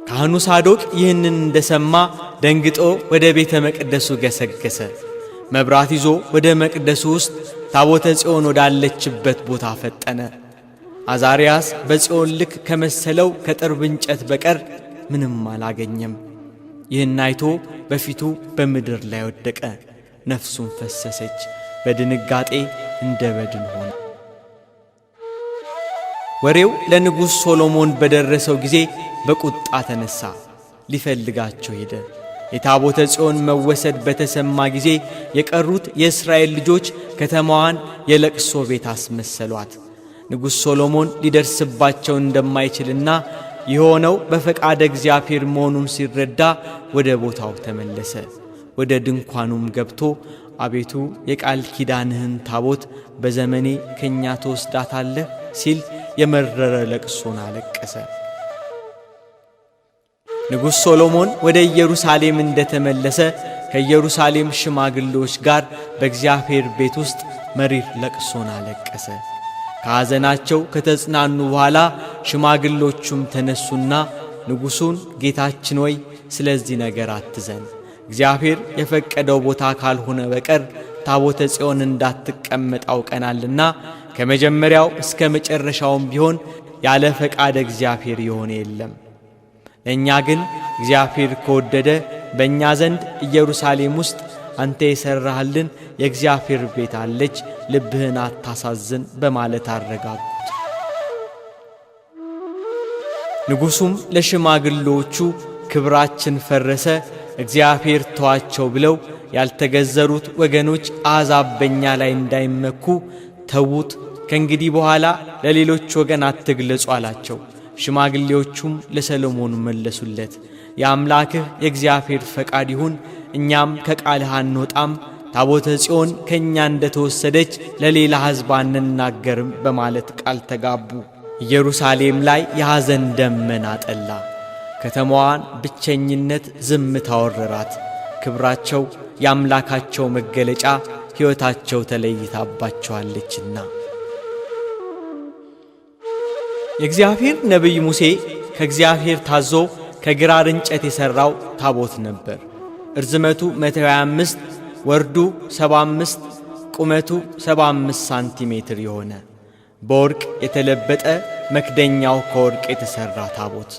ካህኑ ሳዶቅ ይህንን እንደሰማ ደንግጦ ወደ ቤተ መቅደሱ ገሰገሰ። መብራት ይዞ ወደ መቅደሱ ውስጥ ታቦተ ጽዮን ወዳለችበት ቦታ ፈጠነ። አዛርያስ በጽዮን ልክ ከመሰለው ከጥርብ እንጨት በቀር ምንም አላገኘም። ይህን አይቶ በፊቱ በምድር ላይ ወደቀ። ነፍሱን ፈሰሰች። በድንጋጤ እንደ በድን ሆነ። ወሬው ለንጉሥ ሶሎሞን በደረሰው ጊዜ በቁጣ ተነሳ፣ ሊፈልጋቸው ሄደ። የታቦተ ጽዮን መወሰድ በተሰማ ጊዜ የቀሩት የእስራኤል ልጆች ከተማዋን የለቅሶ ቤት አስመሰሏት። ንጉሥ ሶሎሞን ሊደርስባቸው እንደማይችልና የሆነው በፈቃደ እግዚአብሔር መሆኑን ሲረዳ ወደ ቦታው ተመለሰ። ወደ ድንኳኑም ገብቶ አቤቱ የቃል ኪዳንህን ታቦት በዘመኔ ከኛ ትወስዳታለህ ሲል የመረረ ለቅሶን አለቀሰ። ንጉሥ ሶሎሞን ወደ ኢየሩሳሌም እንደተመለሰ ከኢየሩሳሌም ሽማግሌዎች ጋር በእግዚአብሔር ቤት ውስጥ መሪር ለቅሶን አለቀሰ። ከሐዘናቸው ከተጽናኑ በኋላ ሽማግሌዎቹም ተነሱና ንጉሡን ጌታችን ሆይ ስለዚህ ነገር አትዘን፣ እግዚአብሔር የፈቀደው ቦታ ካልሆነ በቀር ታቦተ ጽዮን እንዳትቀመጥ አውቀናልና ከመጀመሪያው እስከ መጨረሻውም ቢሆን ያለ ፈቃደ እግዚአብሔር የሆነ የለም። ለእኛ ግን እግዚአብሔር ከወደደ በእኛ ዘንድ ኢየሩሳሌም ውስጥ አንተ የሠራህልን የእግዚአብሔር ቤት አለች፣ ልብህን አታሳዝን በማለት አረጋጉት። ንጉሡም ለሽማግሌዎቹ ክብራችን ፈረሰ፣ እግዚአብሔር ተዋቸው ብለው ያልተገዘሩት ወገኖች አሕዛብ በእኛ ላይ እንዳይመኩ ተዉት፣ ከእንግዲህ በኋላ ለሌሎች ወገን አትግለጹ አላቸው። ሽማግሌዎቹም ለሰሎሞን መለሱለት፣ የአምላክህ የእግዚአብሔር ፈቃድ ይሁን፣ እኛም ከቃልህ አንወጣም፣ ታቦተ ጽዮን ከእኛ እንደተወሰደች ለሌላ ሕዝብ አንናገርም በማለት ቃል ተጋቡ። ኢየሩሳሌም ላይ የሐዘን ደመና ጠላ። ከተማዋን ብቸኝነት ዝምታ ወረራት። ክብራቸው የአምላካቸው መገለጫ ሕይወታቸው ተለይታባቸዋለችና። የእግዚአብሔር ነቢይ ሙሴ ከእግዚአብሔር ታዞ ከግራር እንጨት የሠራው ታቦት ነበር። እርዝመቱ 125 ወርዱ 75 ቁመቱ 75 ሳንቲሜትር የሆነ በወርቅ የተለበጠ መክደኛው ከወርቅ የተሠራ ታቦት፣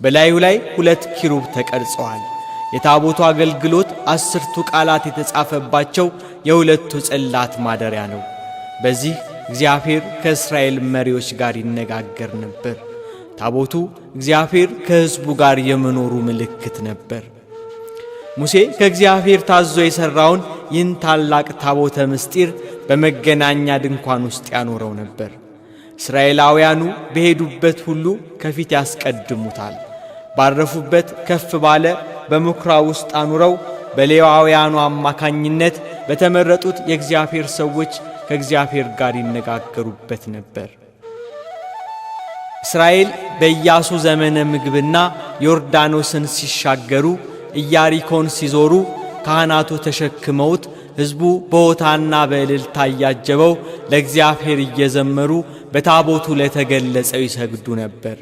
በላዩ ላይ 2 ኪሩብ ተቀርጸዋል። የታቦቱ አገልግሎት 10ቱ ቃላት የተጻፈባቸው የሁለቱ ጽላት ማደሪያ ነው። በዚህ እግዚአብሔር ከእስራኤል መሪዎች ጋር ይነጋገር ነበር። ታቦቱ እግዚአብሔር ከሕዝቡ ጋር የመኖሩ ምልክት ነበር። ሙሴ ከእግዚአብሔር ታዞ የሠራውን ይህን ታላቅ ታቦተ ምስጢር በመገናኛ ድንኳን ውስጥ ያኖረው ነበር። እስራኤላውያኑ በሄዱበት ሁሉ ከፊት ያስቀድሙታል። ባረፉበት ከፍ ባለ በምኵራብ ውስጥ አኑረው በሌዋውያኑ አማካኝነት በተመረጡት የእግዚአብሔር ሰዎች ከእግዚአብሔር ጋር ይነጋገሩበት ነበር። እስራኤል በኢያሱ ዘመነ ምግብና ዮርዳኖስን ሲሻገሩ ኢያሪኮን ሲዞሩ ካህናቱ ተሸክመውት ሕዝቡ በሆታና በእልልታ እያጀበው ለእግዚአብሔር እየዘመሩ በታቦቱ ለተገለጸው ይሰግዱ ነበር።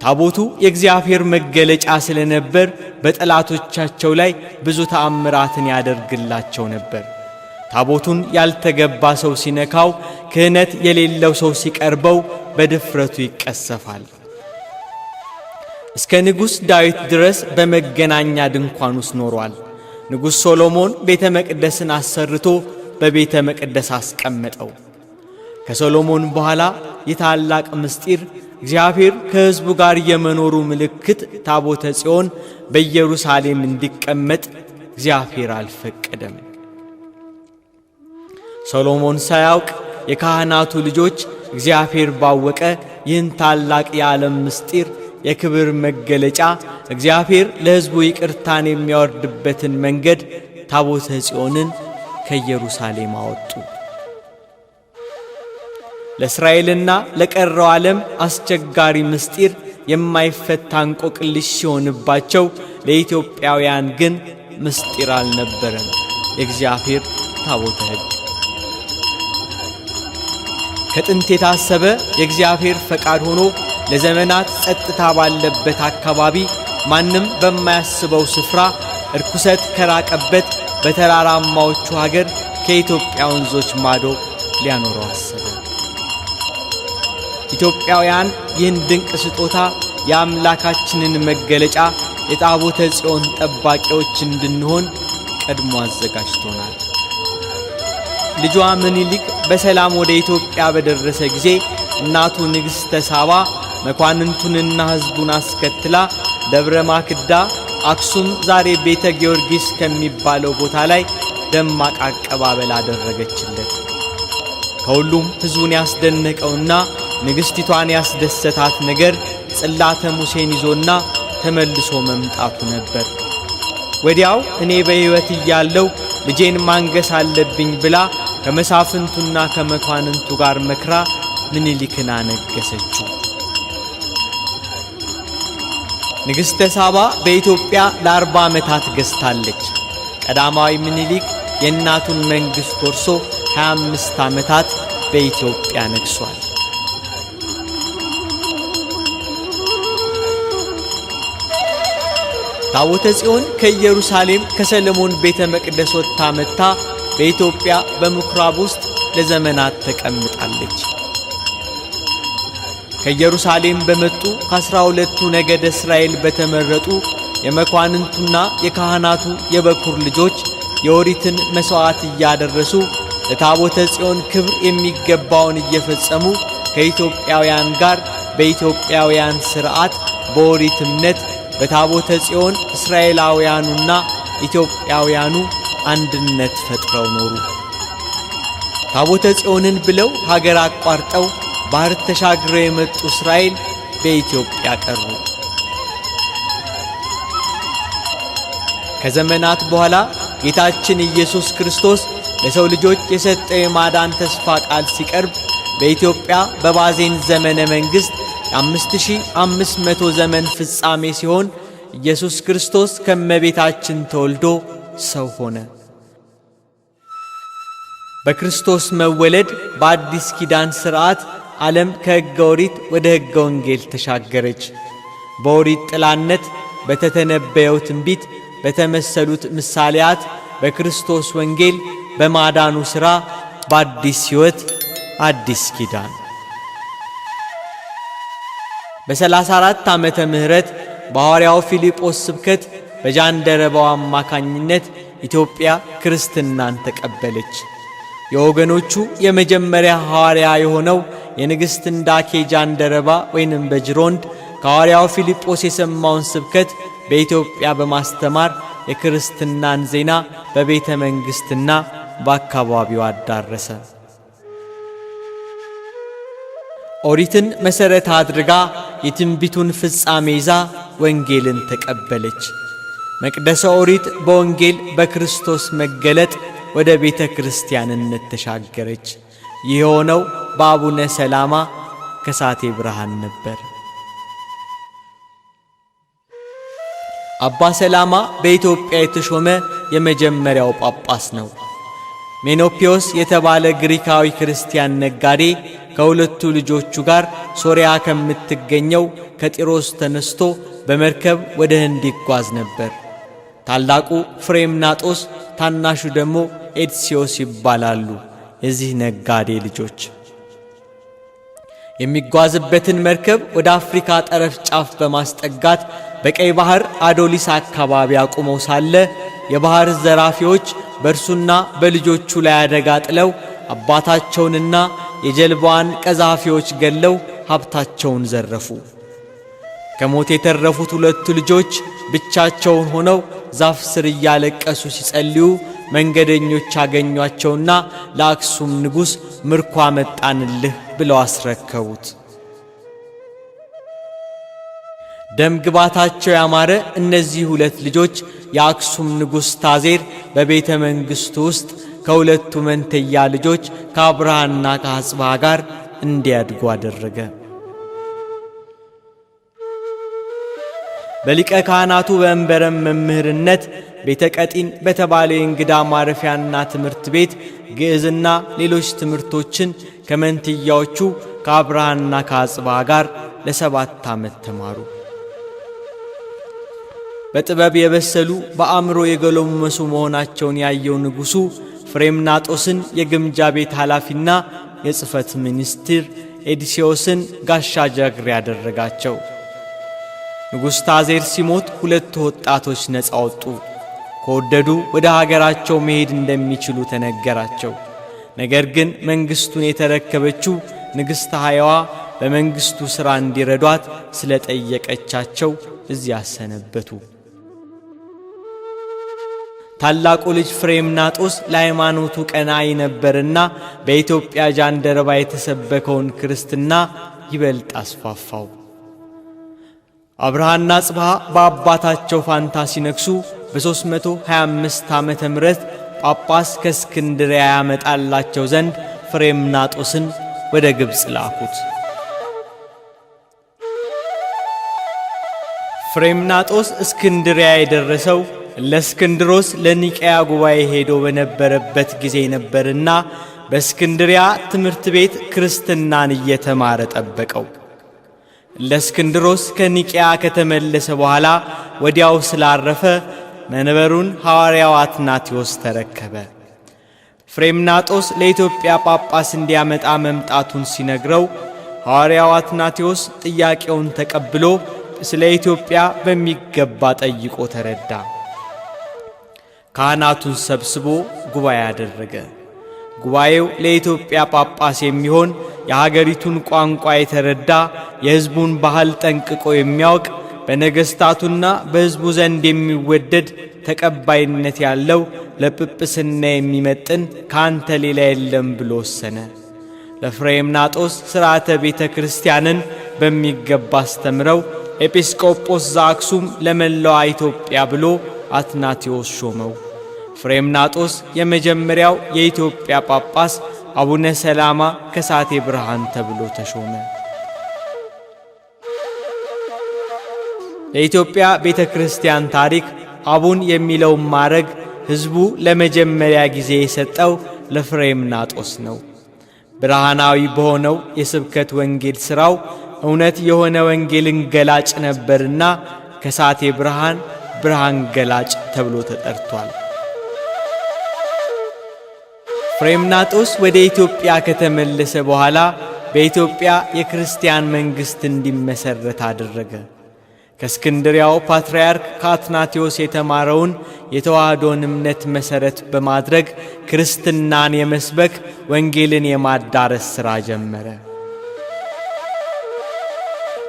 ታቦቱ የእግዚአብሔር መገለጫ ስለነበር በጠላቶቻቸው ላይ ብዙ ተአምራትን ያደርግላቸው ነበር። ታቦቱን ያልተገባ ሰው ሲነካው፣ ክህነት የሌለው ሰው ሲቀርበው በድፍረቱ ይቀሰፋል። እስከ ንጉሥ ዳዊት ድረስ በመገናኛ ድንኳን ውስጥ ኖሯል። ንጉሥ ሶሎሞን ቤተ መቅደስን አሰርቶ በቤተ መቅደስ አስቀመጠው። ከሶሎሞን በኋላ የታላቅ ምስጢር እግዚአብሔር ከሕዝቡ ጋር የመኖሩ ምልክት ታቦተ ጽዮን በኢየሩሳሌም እንዲቀመጥ እግዚአብሔር አልፈቀደም። ሶሎሞን ሳያውቅ የካህናቱ ልጆች እግዚአብሔር ባወቀ ይህን ታላቅ የዓለም ምስጢር የክብር መገለጫ እግዚአብሔር ለሕዝቡ ይቅርታን የሚያወርድበትን መንገድ ታቦተ ጽዮንን ከኢየሩሳሌም አወጡ። ለእስራኤልና ለቀረው ዓለም አስቸጋሪ ምስጢር የማይፈታ እንቆቅልሽ ሲሆንባቸው፣ ለኢትዮጵያውያን ግን ምስጢር አልነበረም የእግዚአብሔር ታቦተ ሕግ። ከጥንት የታሰበ የእግዚአብሔር ፈቃድ ሆኖ ለዘመናት ጸጥታ ባለበት አካባቢ ማንም በማያስበው ስፍራ እርኩሰት ከራቀበት በተራራማዎቹ ሀገር ከኢትዮጵያ ወንዞች ማዶ ሊያኖረው አሰበ። ኢትዮጵያውያን ይህን ድንቅ ስጦታ የአምላካችንን መገለጫ የታቦተ ጽዮን ጠባቂዎች እንድንሆን ቀድሞ አዘጋጅቶናል። ልጇ ምኒልክ በሰላም ወደ ኢትዮጵያ በደረሰ ጊዜ እናቱ ንግሥተ ሳባ መኳንንቱንና ሕዝቡን አስከትላ ደብረ ማክዳ አክሱም ዛሬ ቤተ ጊዮርጊስ ከሚባለው ቦታ ላይ ደማቅ አቀባበል አደረገችለት። ከሁሉም ሕዝቡን ያስደነቀውና ንግሥቲቷን ያስደሰታት ነገር ጽላተ ሙሴን ይዞና ተመልሶ መምጣቱ ነበር። ወዲያው እኔ በሕይወት እያለሁ ልጄን ማንገስ አለብኝ ብላ ከመሳፍንቱና ከመኳንንቱ ጋር መክራ ምኒልክን አነገሰችው። ንግሥተ ሳባ በኢትዮጵያ ለ40 ዓመታት ገዝታለች። ቀዳማዊ ምኒልክ የእናቱን መንግሥት ወርሶ 25 ዓመታት በኢትዮጵያ ነግሷል። ታቦተ ጽዮን ከኢየሩሳሌም ከሰለሞን ቤተ መቅደስ ወጥታ መጥታ በኢትዮጵያ በምኵራብ ውስጥ ለዘመናት ተቀምጣለች። ከኢየሩሳሌም በመጡ ከ12ቱ ነገደ እስራኤል በተመረጡ የመኳንንቱና የካህናቱ የበኩር ልጆች የኦሪትን መሥዋዕት እያደረሱ ለታቦተ ጽዮን ክብር የሚገባውን እየፈጸሙ ከኢትዮጵያውያን ጋር በኢትዮጵያውያን ሥርዓት በኦሪት እምነት በታቦተ ጽዮን እስራኤላውያኑና ኢትዮጵያውያኑ አንድነት ፈጥረው ኖሩ። ታቦተ ጽዮንን ብለው ሀገር አቋርጠው ባህር ተሻግረው የመጡ እስራኤል በኢትዮጵያ ቀሩ። ከዘመናት በኋላ ጌታችን ኢየሱስ ክርስቶስ ለሰው ልጆች የሰጠው የማዳን ተስፋ ቃል ሲቀርብ በኢትዮጵያ በባዜን ዘመነ መንግሥት የ5500 ዘመን ፍጻሜ ሲሆን ኢየሱስ ክርስቶስ ከመቤታችን ተወልዶ ሰው ሆነ። በክርስቶስ መወለድ በአዲስ ኪዳን ሥርዓት ዓለም ከሕገ ኦሪት ወደ ሕገ ወንጌል ተሻገረች። በኦሪት ጥላነት በተተነበየው ትንቢት በተመሰሉት ምሳሌያት በክርስቶስ ወንጌል በማዳኑ ሥራ በአዲስ ሕይወት አዲስ ኪዳን በ34 ዓመተ ምህረት በሐዋርያው ፊልጶስ ስብከት በጃንደረባው አማካኝነት ኢትዮጵያ ክርስትናን ተቀበለች። የወገኖቹ የመጀመሪያ ሐዋርያ የሆነው የንግሥት እንዳኬ ጃንደረባ ወይንም በጅሮንድ ከሐዋርያው ፊልጶስ የሰማውን ስብከት በኢትዮጵያ በማስተማር የክርስትናን ዜና በቤተ መንግሥትና በአካባቢው አዳረሰ። ኦሪትን መሠረት አድርጋ የትንቢቱን ፍጻሜ ይዛ ወንጌልን ተቀበለች። መቅደሰ ኦሪት በወንጌል በክርስቶስ መገለጥ ወደ ቤተ ክርስቲያንነት ተሻገረች። ይህ የሆነው በአቡነ ሰላማ ከሳቴ ብርሃን ነበር። አባ ሰላማ በኢትዮጵያ የተሾመ የመጀመሪያው ጳጳስ ነው። ሜኖፒዮስ የተባለ ግሪካዊ ክርስቲያን ነጋዴ ከሁለቱ ልጆቹ ጋር ሶርያ ከምትገኘው ከጢሮስ ተነስቶ በመርከብ ወደ ህንድ ይጓዝ ነበር። ታላቁ ፍሬምናጦስ፣ ታናሹ ደግሞ ኤድሲዮስ ይባላሉ የዚህ ነጋዴ ልጆች። የሚጓዝበትን መርከብ ወደ አፍሪካ ጠረፍ ጫፍ በማስጠጋት በቀይ ባህር አዶሊስ አካባቢ አቁመው ሳለ የባህር ዘራፊዎች በእርሱና በልጆቹ ላይ አደጋ ጥለው አባታቸውንና የጀልባዋን ቀዛፊዎች ገለው ሀብታቸውን ዘረፉ። ከሞት የተረፉት ሁለቱ ልጆች ብቻቸውን ሆነው ዛፍ ስር እያለቀሱ ሲጸልዩ መንገደኞች አገኟቸውና ለአክሱም ንጉሥ ምርኮ አመጣንልህ ብለው አስረከቡት። ደም ግባታቸው ያማረ እነዚህ ሁለት ልጆች የአክሱም ንጉሥ ታዜር በቤተ መንግሥቱ ውስጥ ከሁለቱ መንተያ ልጆች ከአብርሃና ከአጽብሃ ጋር እንዲያድጉ አደረገ። በሊቀ ካህናቱ በእንበረም መምህርነት ቤተ ቀጢን በተባለ የእንግዳ ማረፊያና ትምህርት ቤት ግዕዝና ሌሎች ትምህርቶችን ከመንትያዎቹ ከአብርሃና ከአጽብሃ ጋር ለ7 ዓመት ተማሩ። በጥበብ የበሰሉ በአእምሮ የገለመሱ መሆናቸውን ያየው ንጉሡ ፍሬምናጦስን የግምጃ ቤት ኃላፊና የጽሕፈት ሚኒስትር፣ ኤድሲዮስን ጋሻ ጃግሬ ያደረጋቸው። ንጉሥ ታዜር ሲሞት ሁለቱ ወጣቶች ነፃ ወጡ። ከወደዱ ወደ ሀገራቸው መሄድ እንደሚችሉ ተነገራቸው። ነገር ግን መንግሥቱን የተረከበችው ንግሥት ሐየዋ በመንግሥቱ ሥራ እንዲረዷት ስለጠየቀቻቸው እዚያ ሰነበቱ። ታላቁ ልጅ ፍሬምናጦስ ለሃይማኖቱ ቀናኢ ነበርና በኢትዮጵያ ጃንደረባ የተሰበከውን ክርስትና ይበልጥ አስፋፋው። አብርሃና አጽብሃ በአባታቸው ፋንታ ሲነግሱ በ325 ዓመተ ምህረት ጳጳስ ከእስክንድርያ ያመጣላቸው ዘንድ ፍሬምናጦስን ወደ ግብፅ ላኩት። ፍሬምናጦስ እስክንድርያ የደረሰው ለእስክንድሮስ ለኒቅያ ጉባኤ ሄዶ በነበረበት ጊዜ ነበርና በእስክንድርያ ትምህርት ቤት ክርስትናን እየተማረ ጠበቀው። ለእስክንድሮስ ከኒቅያ ከተመለሰ በኋላ ወዲያው ስላረፈ መንበሩን ሐዋርያው አትናቴዎስ ተረከበ። ፍሬምናጦስ ለኢትዮጵያ ጳጳስ እንዲያመጣ መምጣቱን ሲነግረው ሐዋርያው አትናቴዎስ ጥያቄውን ተቀብሎ ስለ ኢትዮጵያ በሚገባ ጠይቆ ተረዳ። ካህናቱን ሰብስቦ ጉባኤ አደረገ። ጉባኤው ለኢትዮጵያ ጳጳስ የሚሆን የሀገሪቱን ቋንቋ የተረዳ የሕዝቡን ባህል ጠንቅቆ የሚያውቅ በነገሥታቱና በሕዝቡ ዘንድ የሚወደድ ተቀባይነት ያለው ለጵጵስና የሚመጥን ካንተ ሌላ የለም ብሎ ወሰነ። ለፍሬምናጦስ ሥርዓተ ቤተ ክርስቲያንን በሚገባ አስተምረው ኤጲስቆጶስ ዘአክሱም ለመላዋ ኢትዮጵያ ብሎ አትናቴዎስ ሾመው። ፍሬምናጦስ የመጀመሪያው የኢትዮጵያ ጳጳስ አቡነ ሰላማ ከሳቴ ብርሃን ተብሎ ተሾመ። የኢትዮጵያ ቤተ ክርስቲያን ታሪክ አቡን የሚለው ማዕረግ ሕዝቡ ለመጀመሪያ ጊዜ የሰጠው ለፍሬምናጦስ ነው። ብርሃናዊ በሆነው የስብከት ወንጌል ሥራው እውነት የሆነ ወንጌልን ገላጭ ነበርና ከሳቴ ብርሃን ብርሃን ገላጭ ተብሎ ተጠርቷል። ፍሬምናጦስ ወደ ኢትዮጵያ ከተመለሰ በኋላ በኢትዮጵያ የክርስቲያን መንግሥት እንዲመሠረት አደረገ። ከእስክንድርያው ፓትርያርክ ከአትናቴዎስ የተማረውን የተዋህዶን እምነት መሠረት በማድረግ ክርስትናን የመስበክ ወንጌልን የማዳረስ ሥራ ጀመረ።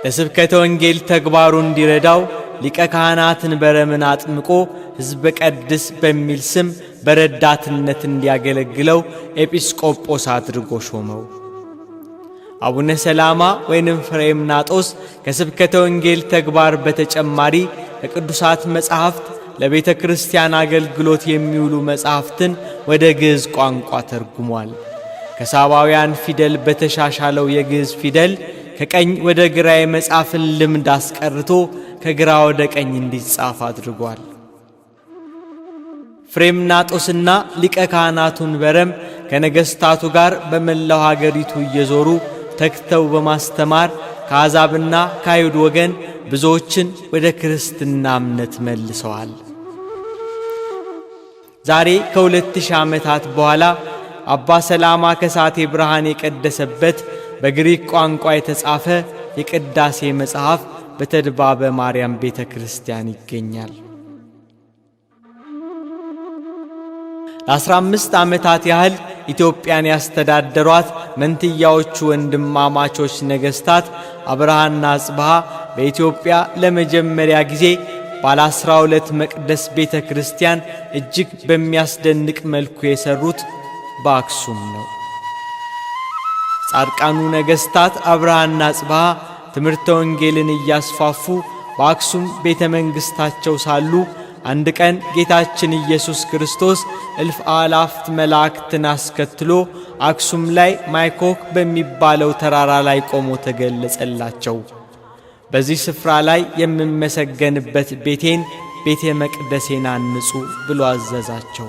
ለስብከተ ወንጌል ተግባሩ እንዲረዳው ሊቀ ካህናትን በረምን አጥምቆ ሕዝበ ቀድስ በሚል ስም በረዳትነት እንዲያገለግለው ኤጲስቆጶስ አድርጎ ሾመው። አቡነ ሰላማ ወይንም ፍሬምናጦስ ከስብከተ ወንጌል ተግባር በተጨማሪ ለቅዱሳት መጻሕፍት ለቤተ ክርስቲያን አገልግሎት የሚውሉ መጻሕፍትን ወደ ግዕዝ ቋንቋ ተርጉሟል። ከሳባውያን ፊደል በተሻሻለው የግዕዝ ፊደል ከቀኝ ወደ ግራ የመጻፍን ልምድ አስቀርቶ ከግራ ወደ ቀኝ እንዲጻፍ አድርጓል። ፍሬምናጦስና ሊቀ ካህናቱን በረም ከነገሥታቱ ጋር በመላው ሀገሪቱ እየዞሩ ተክተው በማስተማር ከአሕዛብና ከአይሁድ ወገን ብዙዎችን ወደ ክርስትና እምነት መልሰዋል። ዛሬ ከ2000 ዓመታት በኋላ አባ ሰላማ ከሳቴ ብርሃን የቀደሰበት በግሪክ ቋንቋ የተጻፈ የቅዳሴ መጽሐፍ በተድባበ ማርያም ቤተ ክርስቲያን ይገኛል። ለ15 ዓመታት ያህል ኢትዮጵያን ያስተዳደሯት መንትያዎቹ ወንድማማቾች ነገሥታት አብርሃና አጽብሃ በኢትዮጵያ ለመጀመሪያ ጊዜ ባለ 12 መቅደስ ቤተ ክርስቲያን እጅግ በሚያስደንቅ መልኩ የሰሩት በአክሱም ነው። ጻድቃኑ ነገሥታት አብርሃና አጽብሃ ትምህርተ ወንጌልን እያስፋፉ በአክሱም ቤተ መንግሥታቸው ሳሉ አንድ ቀን ጌታችን ኢየሱስ ክርስቶስ እልፍ አላፍት መላእክትን አስከትሎ አክሱም ላይ ማይኮክ በሚባለው ተራራ ላይ ቆሞ ተገለጸላቸው። በዚህ ስፍራ ላይ የምመሰገንበት ቤቴን ቤተ መቅደሴን አንጹ ብሎ አዘዛቸው።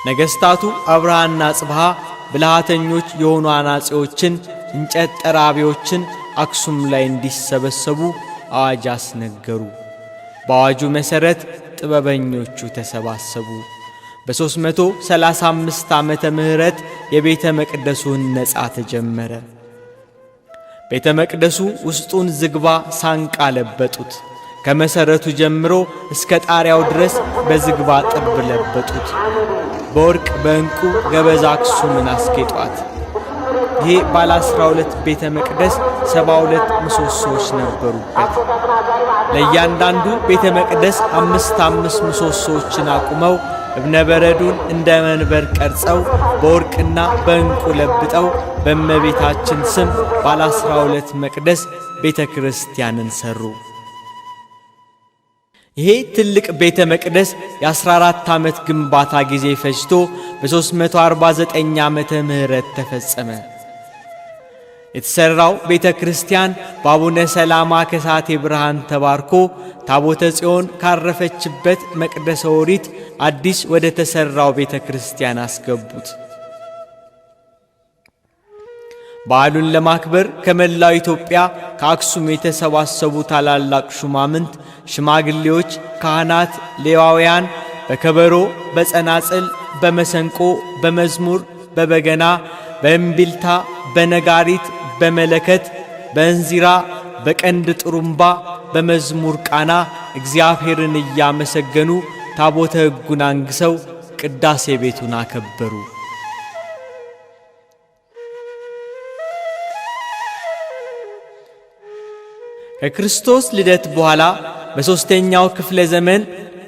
ነገሥታቱ አብርሃና አጽብሃ ብልሃተኞች የሆኑ አናጺዎችን፣ እንጨት ጠራቢዎችን አክሱም ላይ እንዲሰበሰቡ አዋጅ አስነገሩ። በአዋጁ መሠረት ጥበበኞቹ ተሰባሰቡ። በ335 ዓመተ ምህረት የቤተ መቅደሱ ሕንጻ ተጀመረ። ቤተ መቅደሱ ውስጡን ዝግባ ሳንቃ ለበጡት። ከመሠረቱ ጀምሮ እስከ ጣሪያው ድረስ በዝግባ ጥብ ለበጡት። በወርቅ በዕንቁ ገበዛ አክሱምን አስጌጧት። ይሄ ባለ 12 ቤተ መቅደስ 72 ምሰሶዎች ነበሩበት። ለእያንዳንዱ ቤተ መቅደስ 5 ምሰሶዎችን አቁመው እብነ በረዱን እንደ መንበር ቀርጸው በወርቅና በዕንቁ ለብጠው በእመቤታችን ስም ባለ 12 መቅደስ ቤተ ክርስቲያንን ሠሩ። ይሄ ትልቅ ቤተ መቅደስ የ14 ዓመት ግንባታ ጊዜ ፈጅቶ በ349 ዓመተ ምህረት ተፈጸመ። የተሠራው ቤተ ክርስቲያን በአቡነ ሰላማ ከሳቴ ብርሃን ተባርኮ ታቦተ ጽዮን ካረፈችበት መቅደሰ ኦሪት አዲስ ወደ ተሠራው ቤተ ክርስቲያን አስገቡት። በዓሉን ለማክበር ከመላው ኢትዮጵያ ከአክሱም የተሰባሰቡ ታላላቅ ሹማምንት፣ ሽማግሌዎች፣ ካህናት፣ ሌዋውያን በከበሮ፣ በጸናጽል፣ በመሰንቆ፣ በመዝሙር፣ በበገና፣ በእምቢልታ፣ በነጋሪት፣ በመለከት፣ በእንዚራ፣ በቀንድ ጥሩምባ፣ በመዝሙር ቃና እግዚአብሔርን እያመሰገኑ ታቦተ ሕጉን አንግሰው ቅዳሴ ቤቱን አከበሩ። ከክርስቶስ ልደት በኋላ በሦስተኛው ክፍለ ዘመን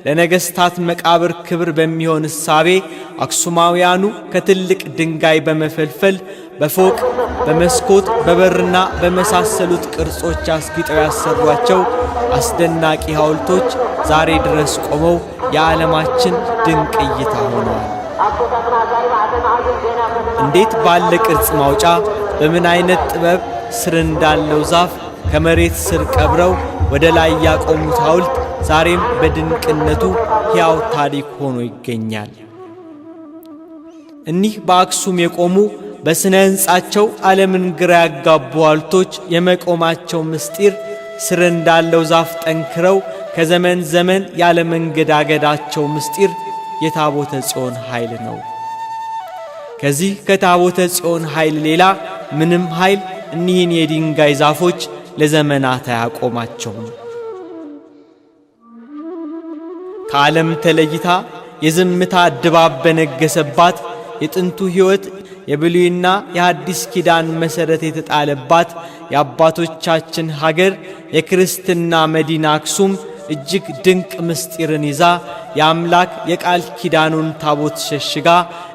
ለነገሥታት መቃብር ክብር በሚሆን እሳቤ አክሱማውያኑ ከትልቅ ድንጋይ በመፈልፈል በፎቅ፣ በመስኮት፣ በበርና በመሳሰሉት ቅርጾች አስጊጠው ያሰሯቸው አስደናቂ ሐውልቶች ዛሬ ድረስ ቆመው የዓለማችን ድንቅ እይታ ሆነዋል። እንዴት ባለ ቅርጽ ማውጫ በምን አይነት ጥበብ ስር እንዳለው ዛፍ ከመሬት ስር ቀብረው ወደ ላይ ያቆሙት ሐውልት ዛሬም በድንቅነቱ ሕያው ታሪክ ሆኖ ይገኛል። እኒህ በአክሱም የቆሙ በስነ ሕንጻቸው ዓለምን ግራ ያጋቡ ሐውልቶች የመቆማቸው ምስጢር ስር እንዳለው ዛፍ ጠንክረው ከዘመን ዘመን ያለ መንገዳገዳቸው ምስጢር የታቦተ ጽዮን ኃይል ነው። ከዚህ ከታቦተ ጽዮን ኃይል ሌላ ምንም ኃይል እኒህን የድንጋይ ዛፎች ለዘመናት አያቆማቸውም። ከዓለም ተለይታ የዝምታ ድባብ በነገሰባት የጥንቱ ሕይወት የብሉይና የሐዲስ ኪዳን መሠረት የተጣለባት የአባቶቻችን ሀገር የክርስትና መዲና አክሱም እጅግ ድንቅ ምስጢርን ይዛ የአምላክ የቃል ኪዳኑን ታቦት ሸሽጋ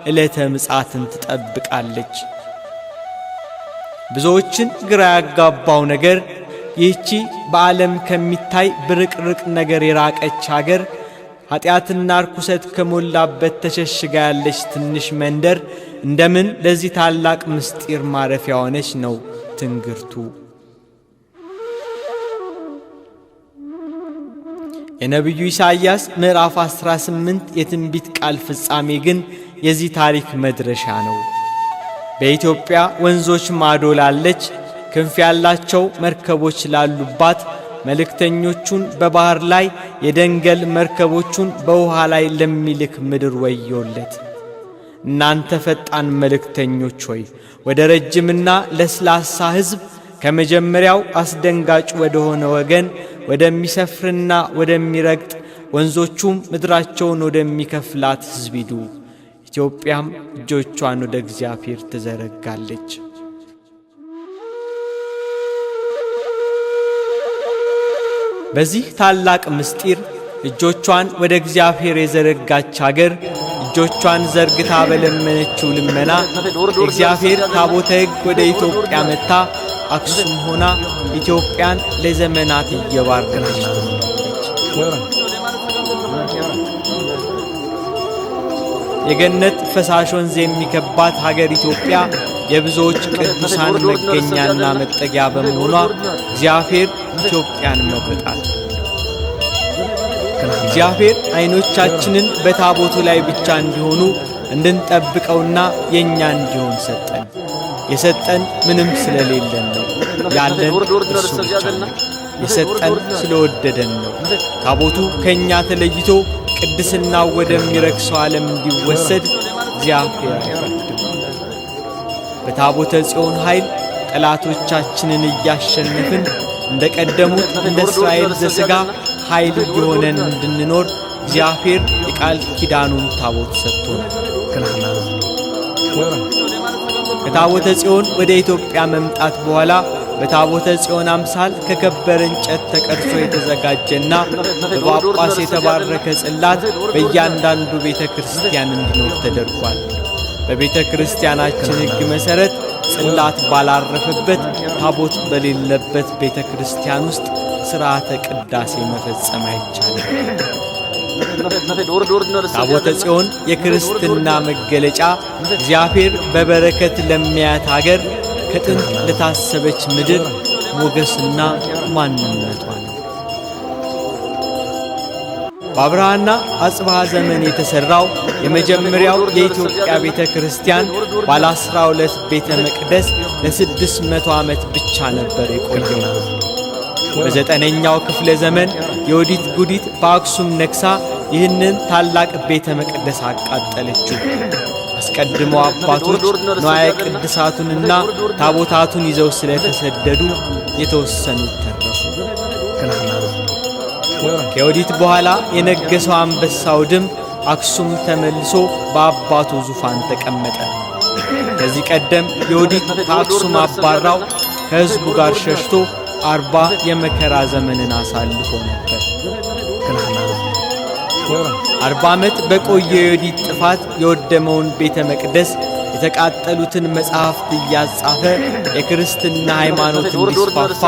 ዕለተ ምጽአትን ትጠብቃለች። ብዙዎችን ግራ ያጋባው ነገር ይህቺ በዓለም ከሚታይ ብርቅርቅ ነገር የራቀች ሀገር ኃጢአትና ርኩሰት ከሞላበት ተሸሽጋ ያለች ትንሽ መንደር እንደምን ለዚህ ታላቅ ምስጢር ማረፊያ ሆነች ነው ትንግርቱ። የነቢዩ ኢሳይያስ ምዕራፍ 18 የትንቢት ቃል ፍጻሜ ግን የዚህ ታሪክ መድረሻ ነው። በኢትዮጵያ ወንዞች ማዶ ላለች ክንፍ ያላቸው መርከቦች ላሉባት መልእክተኞቹን በባህር ላይ የደንገል መርከቦቹን በውሃ ላይ ለሚልክ ምድር ወዮለት። እናንተ ፈጣን መልእክተኞች ሆይ ወደ ረጅምና ለስላሳ ሕዝብ ከመጀመሪያው አስደንጋጭ ወደሆነ ወገን ወደሚሰፍርና ወደሚረግጥ ወንዞቹም ምድራቸውን ወደሚከፍላት ሕዝብ ሂዱ። ኢትዮጵያም እጆቿን ወደ እግዚአብሔር ትዘረጋለች። በዚህ ታላቅ ምስጢር እጆቿን ወደ እግዚአብሔር የዘረጋች አገር እጆቿን ዘርግታ በለመነችው ልመና እግዚአብሔር ታቦተ ሕግ ወደ ኢትዮጵያ መጥታ አክሱም ሆና ኢትዮጵያን ለዘመናት እየባረከች ትኖራለች። የገነት ፈሳሽ ወንዝ የሚከባት ሀገር ኢትዮጵያ የብዙዎች ቅዱሳን መገኛና መጠጊያ በመሆኗ እግዚአብሔር ኢትዮጵያን መረጣት። እግዚአብሔር ዓይኖቻችንን በታቦቱ ላይ ብቻ እንዲሆኑ እንድንጠብቀውና የኛ እንዲሆን ሰጠን። የሰጠን ምንም ስለሌለን ነው። ያለን እሱ ብቻ ነው። የሰጠን ስለወደደን ነው። ታቦቱ ከኛ ተለይቶ ቅድስናው ወደሚረክሰው ዓለም እንዲወሰድ እግዚአብሔር አይፈቅድም። በታቦተ ጽዮን ኃይል ጠላቶቻችንን እያሸነፍን እንደ ቀደሙት እንደ እስራኤል ዘሥጋ ኃይል እየሆነን እንድንኖር እግዚአብሔር የቃል ኪዳኑን ታቦት ሰጥቶናል። ከታቦተ ጽዮን ወደ ኢትዮጵያ መምጣት በኋላ በታቦተ ጽዮን አምሳል ከከበረ እንጨት ተቀርጾ የተዘጋጀና በጳጳስ የተባረከ ጽላት በእያንዳንዱ ቤተ ክርስቲያን እንዲኖር ተደርጓል። በቤተ ክርስቲያናችን ሕግ መሠረት ጽላት ባላረፈበት ታቦት በሌለበት ቤተ ክርስቲያን ውስጥ ሥርዓተ ቅዳሴ መፈጸም አይቻልም። ታቦተ ጽዮን የክርስትና መገለጫ እግዚአብሔር በበረከት ለሚያያት አገር ከጥንት ለታሰበች ምድር ሞገስና ማንነቷ ነው። በአብርሃና አጽብሃ ዘመን የተሠራው የመጀመሪያው የኢትዮጵያ ቤተ ክርስቲያን ባለ 12 ቤተ መቅደስ ለ600 ዓመት ብቻ ነበር የቆየው። በዘጠነኛው ክፍለ ዘመን የዮዲት ጉዲት በአክሱም ነግሣ ይህንን ታላቅ ቤተ መቅደስ አቃጠለችው። አስቀድሞ አባቶች ንዋየ ቅድሳቱንና ታቦታቱን ይዘው ስለተሰደዱ የተወሰኑት ተረፉ። ከዮዲት በኋላ የነገሰው አንበሳው ድም አክሱም ተመልሶ በአባቱ ዙፋን ተቀመጠ። ከዚህ ቀደም ዮዲት ከአክሱም አባራው ከሕዝቡ ጋር ሸሽቶ 40 የመከራ ዘመንን አሳልፎ ነበር። 40 ዓመት በቆየ ዮዲት ጥፋት የወደመውን ቤተ መቅደስ የተቃጠሉትን መጻሕፍት እያጻፈ የክርስትና ሃይማኖት እንዲስፋፋ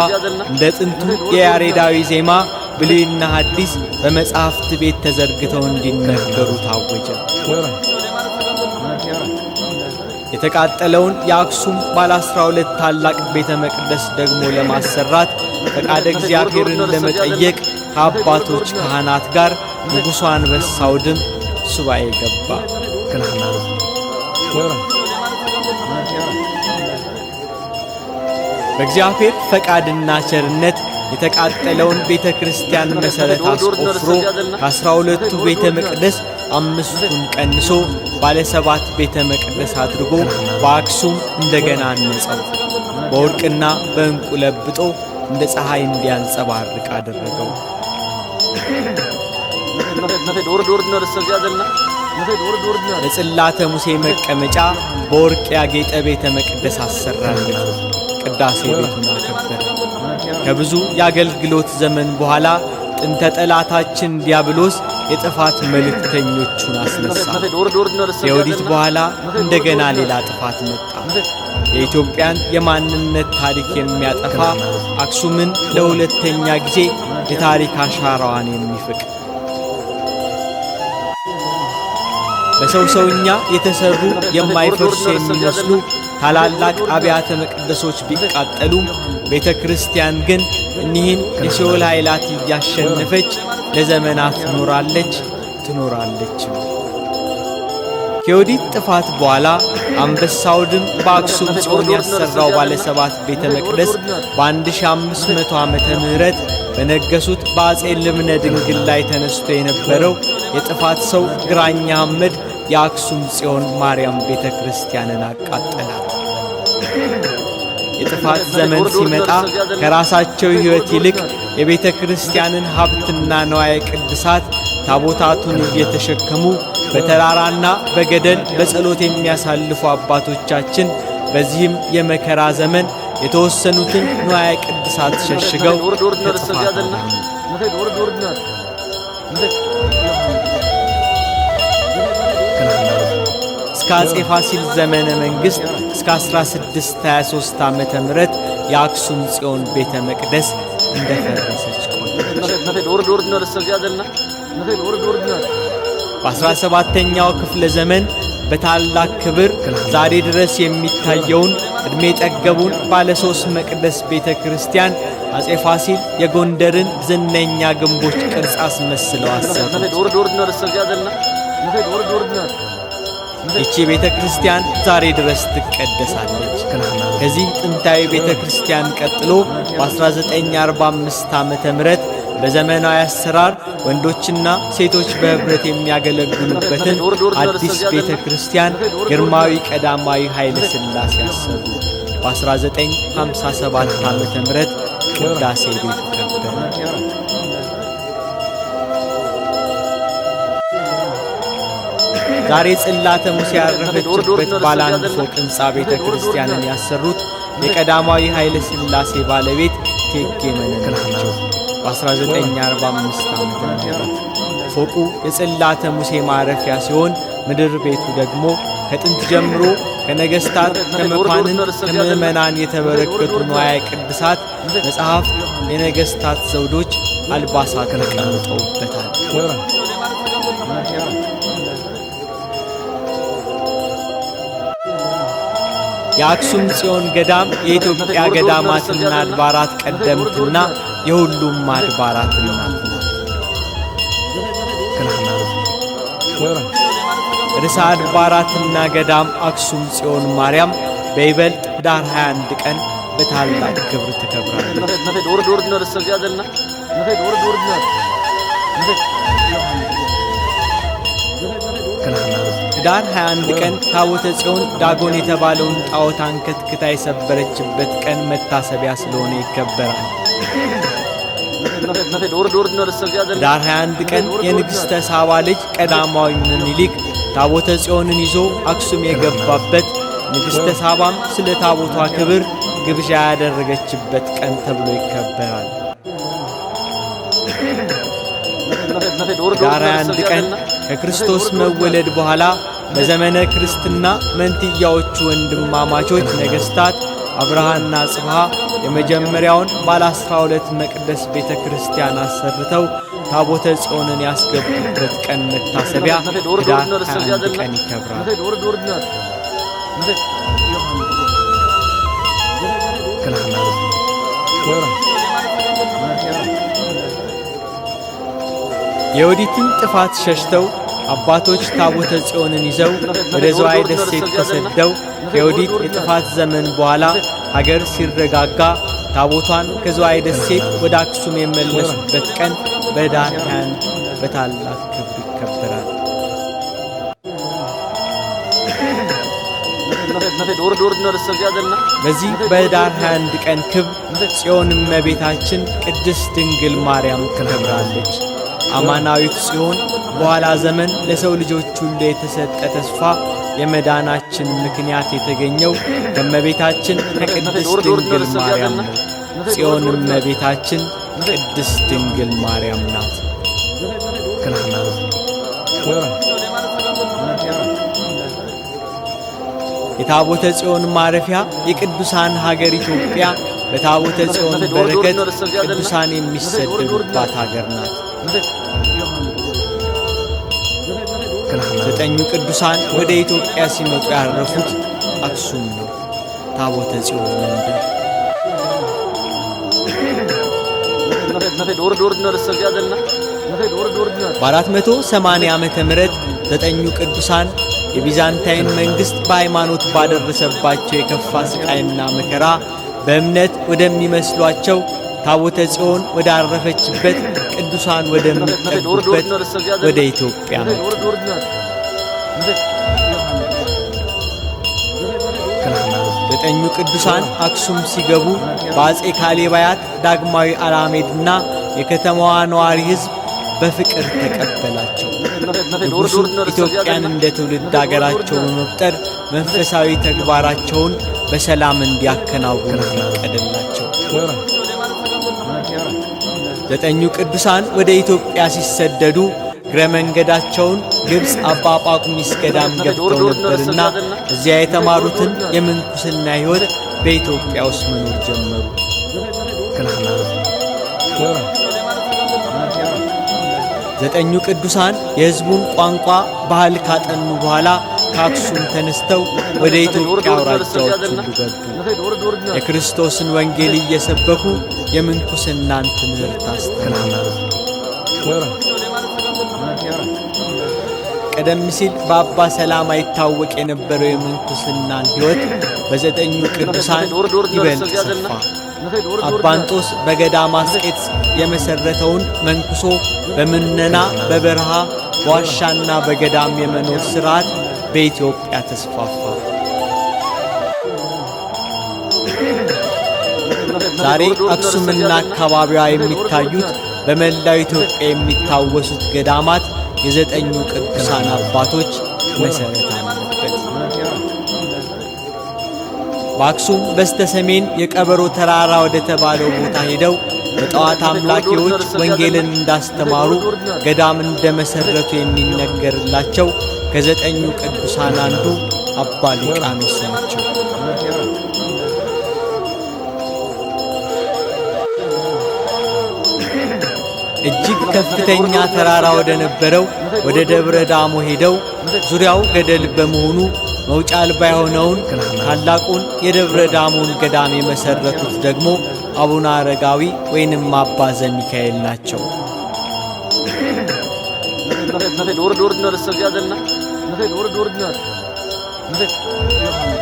እንደ ጥንቱ የያሬዳዊ ዜማ ብሉይና ሐዲስ በመጻሕፍት ቤት ተዘርግተው እንዲነገሩ ታወጀ። የተቃጠለውን የአክሱም ባለ 12 ታላቅ ቤተ መቅደስ ደግሞ ለማሰራት ፈቃደ እግዚአብሔርን ለመጠየቅ ከአባቶች ካህናት ጋር ንጉሡ አንበሳው ድም ሱባኤ ገባ። በእግዚአብሔር ፈቃድና ቸርነት የተቃጠለውን ቤተ ክርስቲያን መሠረት አስቆፍሮ ከ12ቱ ቤተ መቅደስ 5ቱን ቀንሶ ባለ 7 ቤተ መቅደስ አድርጎ በአክሱም እንደገና አነጸው። በወርቅና በዕንቁ ለብጦ እንደ ፀሐይ እንዲያንጸባርቅ አደረገው። ለጽላተ ሙሴ መቀመጫ በወርቅ ያጌጠ ቤተ መቅደስ አሰራለት። ቅዳሴ ቤቱን አከበረ። ከብዙ የአገልግሎት ዘመን በኋላ ጥንተ ጠላታችን ዲያብሎስ የጥፋት መልእክተኞቹን አስነሳ። ከዮዲት በኋላ እንደገና ሌላ ጥፋት መጣ። የኢትዮጵያን የማንነት ታሪክ የሚያጠፋ አክሱምን ለሁለተኛ ጊዜ የታሪክ አሻራዋን የሚፍቅ በሰው ሰውኛ የተሰሩ የማይፈርሱ የሚመስሉ ታላላቅ አብያተ መቅደሶች ቢቃጠሉም ቤተ ክርስቲያን ግን እኒህን የሲኦል ኃይላት እያሸነፈች ለዘመናት ኖራለች ትኖራለች። ከዮዲት ጥፋት በኋላ አንበሳው ድም በአክሱም ጽዮን ያሰራው ባለ 7 ቤተ መቅደስ በ1500 ዓመተ ምህረት በነገሱት በአጼ ልብነ ድንግል ላይ ተነስቶ የነበረው የጥፋት ሰው ግራኝ አህመድ የአክሱም ጽዮን ማርያም ቤተ ክርስቲያንን አቃጠላት። የጥፋት ዘመን ሲመጣ ከራሳቸው ሕይወት ይልቅ የቤተ ክርስቲያንን ሀብትና ንዋየ ቅድሳት ታቦታቱን እየተሸከሙ በተራራና በገደል በጸሎት የሚያሳልፉ አባቶቻችን በዚህም የመከራ ዘመን የተወሰኑትን ንዋየ ቅድሳት ሸሽገው ከጥፋት አዳኑ። እስከ አጼ ፋሲል ዘመነ መንግሥት እስከ 1623 ዓመተ ምህረት የአክሱም ጽዮን ቤተ መቅደስ እንደፈረሰች ቆየች። በ17ኛው ክፍለ ዘመን በታላቅ ክብር ዛሬ ድረስ የሚታየውን ዕድሜ ጠገቡን ባለ 3 መቅደስ ቤተ ክርስቲያን አጼ ፋሲል የጎንደርን ዝነኛ ግንቦች ቅርጽ አስመስለው አሰሩት። ይቺ ቤተ ክርስቲያን ዛሬ ድረስ ትቀደሳለች። ከዚህ ጥንታዊ ቤተ ክርስቲያን ቀጥሎ በ1945 ዓመተ ምህረት በዘመናዊ አሰራር ወንዶችና ሴቶች በህብረት የሚያገለግሉበትን አዲስ ቤተ ክርስቲያን ግርማዊ ቀዳማዊ ኃይለ ሥላሴ ያሰሩ። በ1957 ዓመተ ምህረት ቅዳሴ ቤቱ ከበረ። ዛሬ ጽላተ ሙሴ ያረፈችበት ባለ 1 ፎቅ ሕንፃ ቤተ ክርስቲያንን ያሰሩት የቀዳማዊ ኃይለ ሥላሴ ባለቤት እቴጌ መነን ናቸው። በ1945 ዓመተ ምህረት ፎቁ የጽላተ ሙሴ ማረፊያ ሲሆን ምድር ቤቱ ደግሞ ከጥንት ጀምሮ ከነገሥታት፣ ከመኳንንት፣ ከምዕመናን የተበረከቱ ንዋየ ቅድሳት፣ መጽሐፍት፣ የነገሥታት ዘውዶች፣ አልባሳት ተቀምጠውበታል። የአክሱም ጽዮን ገዳም የኢትዮጵያ ገዳማትና አድባራት ቀደምትና የሁሉም አድባራት እናት ናት። ርዕሰ አድባራትና ገዳም አክሱም ጽዮን ማርያም በይበልጥ ኅዳር 21 ቀን በታላቅ ክብር ትከብራለች። ኅዳር 21 ቀን ታቦተ ጽዮን ዳጎን የተባለውን ጣዖት አንከትክታ የሰበረችበት ቀን መታሰቢያ ስለሆነ ይከበራል። ኅዳር 21 ቀን የንግሥተ ሳባ ልጅ ቀዳማዊ ምኒልክ ታቦተ ጽዮንን ይዞ አክሱም የገባበት፣ ንግሥተ ሳባም ስለ ታቦቷ ክብር ግብዣ ያደረገችበት ቀን ተብሎ ይከበራል። ኅዳር 21 ቀን ከክርስቶስ መወለድ በኋላ በዘመነ ክርስትና መንትያዎቹ ወንድማማቾች ነገሥታት አብርሃና ጽብሃ የመጀመሪያውን ባለ 12 መቅደስ ቤተ ክርስቲያን አሰርተው ታቦተ ጽዮንን ያስገቡበት ቀን መታሰቢያ ኅዳር 21 ቀን ይከብራል። የዮዲትን ጥፋት ሸሽተው አባቶች ታቦተ ጽዮንን ይዘው ወደ ዝዋይ ደሴት ተሰደው ከዮዲት የጥፋት ዘመን በኋላ ሀገር ሲረጋጋ ታቦቷን ከዝዋይ ደሴት ወደ አክሱም የመለሱበት ቀን በኅዳር 21 በታላቅ ክብር ይከበራል። በዚህ በኅዳር 21 ቀን ክብር ጽዮን እመቤታችን ቅድስት ድንግል ማርያም ትከብራለች። አማናዊት ጽዮን በኋላ ዘመን ለሰው ልጆች ሁሉ የተሰጠ ተስፋ የመዳናችን ምክንያት የተገኘው ከእመቤታችን ከቅድስት ድንግል ማርያም ነው። ጽዮን እመቤታችን ቅድስት ድንግል ማርያም ናት። የታቦተ ጽዮን ማረፊያ የቅዱሳን ሀገር ኢትዮጵያ በታቦተ ጽዮን በረከት ቅዱሳን የሚሰደዱባት ሀገር ናት። 9ኙ ቅዱሳን ወደ ኢትዮጵያ ሲመጡ ያረፉት አክሱም ነው። ታቦተ ጽዮን መንደር በ480 ዓመተ ምህረት 9ኙ ቅዱሳን የቢዛንታይን መንግሥት በሃይማኖት ባደረሰባቸው የከፋ ስቃይና መከራ በእምነት ወደሚመስሏቸው ታቦተ ጽዮን ወዳረፈችበት ቅዱሳን ወደሚጠጉበት ወደ ኢትዮጵያ መጡ። 9ኙ ቅዱሳን አክሱም ሲገቡ በአፄ ካሌብ አያት ዳግማዊ አላሜድና የከተማዋ ነዋሪ ሕዝብ በፍቅር ተቀበላቸው። ንጉሡ ኢትዮጵያን እንደ ትውልድ አገራቸው በመቁጠር መንፈሳዊ ተግባራቸውን በሰላም እንዲያከናውኑ ፈቀደላቸው። 9ኙ ቅዱሳን ወደ ኢትዮጵያ ሲሰደዱ እግረ መንገዳቸውን ግብፅ አባ ጳኩሚስ ገዳም ገብተው ነበርና እዚያ የተማሩትን የምንኩስና ሕይወት በኢትዮጵያ ውስጥ መኖር ጀመሩ። 9ኙ ቅዱሳን የሕዝቡን ቋንቋ ባህል ካጠኑ በኋላ ከአክሱም ተነስተው ወደ ኢትዮጵያ አውራጃዎች ሁሉ ገቡ። የክርስቶስን ወንጌል እየሰበኩ የምንኩስናን ትምህርት አስተማሩ። ቀደም ሲል በአባ ሰላማ ይታወቅ የነበረው የምንኩስናን ሕይወት በ9ኙ ቅዱሳን ይበልጥ ሰፋ። አባ እንጦስ በገዳመ አስቄጥስ የመሠረተውን መንኩሶ በምነና በበረሃ በዋሻና በገዳም የመኖር ሥርዓት በኢትዮጵያ ተስፋፋ። ዛሬ አክሱምና አካባቢዋ የሚታዩት በመላው ኢትዮጵያ የሚታወሱት ገዳማት የ9ኙ ቅዱሳን አባቶች መሠረት አለበት። በአክሱም በስተ ሰሜን የቀበሮ ተራራ ወደ ተባለው ቦታ ሄደው በጣዖት አምላኪዎች ወንጌልን እንዳስተማሩ ገዳም እንደመሠረቱ የሚነገርላቸው ከ9ኙ ቅዱሳን አንዱ አባ ሊቃኖስ ናቸው። እጅግ ከፍተኛ ተራራ ወደ ነበረው ወደ ደብረ ዳሞ ሄደው ዙሪያው ገደል በመሆኑ መውጫ አልባ የሆነውን ታላቁን የደብረ ዳሞን ገዳም የመሠረቱት ደግሞ አቡነ አረጋዊ ወይንም አባ ዘሚካኤል ናቸው።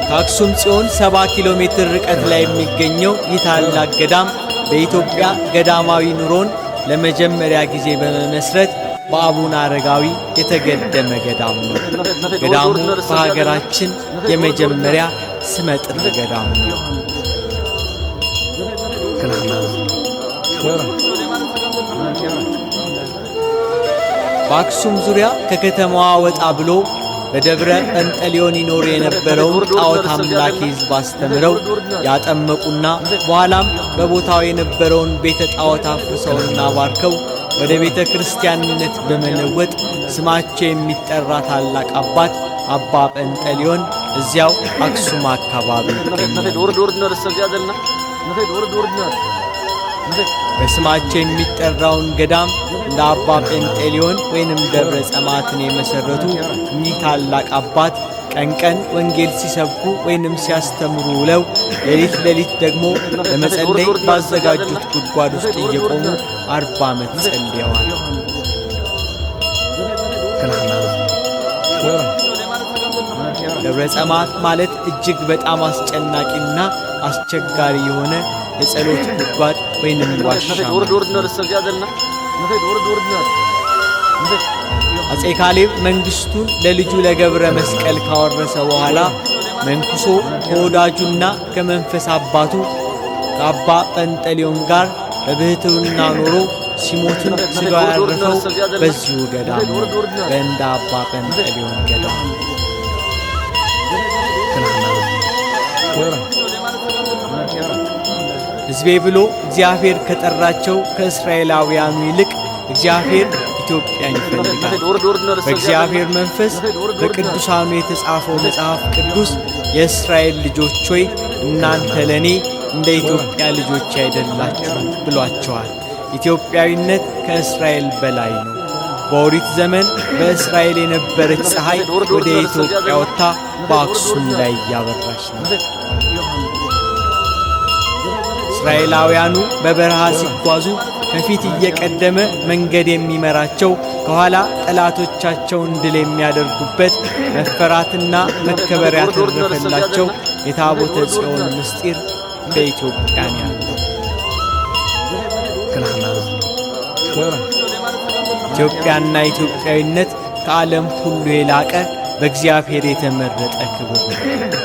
ከአክሱም ጽዮን 70 ኪሎ ሜትር ርቀት ላይ የሚገኘው ይህ ታላቅ ገዳም በኢትዮጵያ ገዳማዊ ኑሮን ለመጀመሪያ ጊዜ በመመስረት በአቡነ አረጋዊ የተገደመ ገዳም ነው። ገዳሙ በሀገራችን የመጀመሪያ ስመጥር ገዳም ነው። በአክሱም ዙሪያ ከከተማዋ ወጣ ብሎ በደብረ ጰንጠሌዎን ይኖር የነበረውን ጣዖት አምላኪ ሕዝብ አስተምረው ያጠመቁና በኋላም በቦታው የነበረውን ቤተ ጣዖት አፍርሰውና ባርከው ወደ ቤተ ክርስቲያንነት በመለወጥ ስማቸው የሚጠራ ታላቅ አባት አባ ጰንጠሌዎን እዚያው አክሱም አካባቢ ይገኛል። በስማቸው የሚጠራውን ገዳም እንደ አባ ጰንጠሌዎን ወይንም ደብረ ጸማትን የመሠረቱ እኚህ ታላቅ አባት ቀን ቀን ወንጌል ሲሰብኩ ወይንም ሲያስተምሩ ውለው ሌሊት ደግሞ ለመጸለይ ባዘጋጁት ጉድጓድ ውስጥ እየቆሙ 40 ዓመት ጸልየዋል። ደብረ ጸማት ማለት እጅግ በጣም አስጨናቂና አስቸጋሪ የሆነ የጸሎት ጉድጓድ ወይንም ዋሻ ነው። አፄ ካሌብ መንግሥቱን ለልጁ ለገብረ መስቀል ካወረሰ በኋላ መንኩሶ ከወዳጁና ከመንፈስ አባቱ ከአባ ጰንጠሌዎን ጋር በብሕትውና ኖሮ ሲሞትም ሥጋው ያረፈው በዚሁ ገዳም ነው፣ በእንደ አባ ጰንጠሌዎን ገዳም። ሕዝቤ ብሎ እግዚአብሔር ከጠራቸው ከእስራኤላውያኑ ይልቅ እግዚአብሔር ኢትዮጵያን ይፈልጋል። በእግዚአብሔር መንፈስ በቅዱሳኑ የተጻፈው መጽሐፍ ቅዱስ የእስራኤል ልጆች ሆይ እናንተ ለእኔ እንደ ኢትዮጵያ ልጆች አይደላችሁም ብሏቸዋል። ኢትዮጵያዊነት ከእስራኤል በላይ ነው። በኦሪት ዘመን በእስራኤል የነበረች ፀሐይ ወደ ኢትዮጵያ ወጥታ በአክሱም ላይ እያበራች ነው። እስራኤላውያኑ በበረሃ ሲጓዙ ከፊት እየቀደመ መንገድ የሚመራቸው ከኋላ ጠላቶቻቸውን ድል የሚያደርጉበት መፈራትና መከበር ያተረፈላቸው የታቦተ ጽዮን ምስጢር በኢትዮጵያ ነው ያለው። ኢትዮጵያና ኢትዮጵያዊነት ከዓለም ሁሉ የላቀ በእግዚአብሔር የተመረጠ ክብር ነው።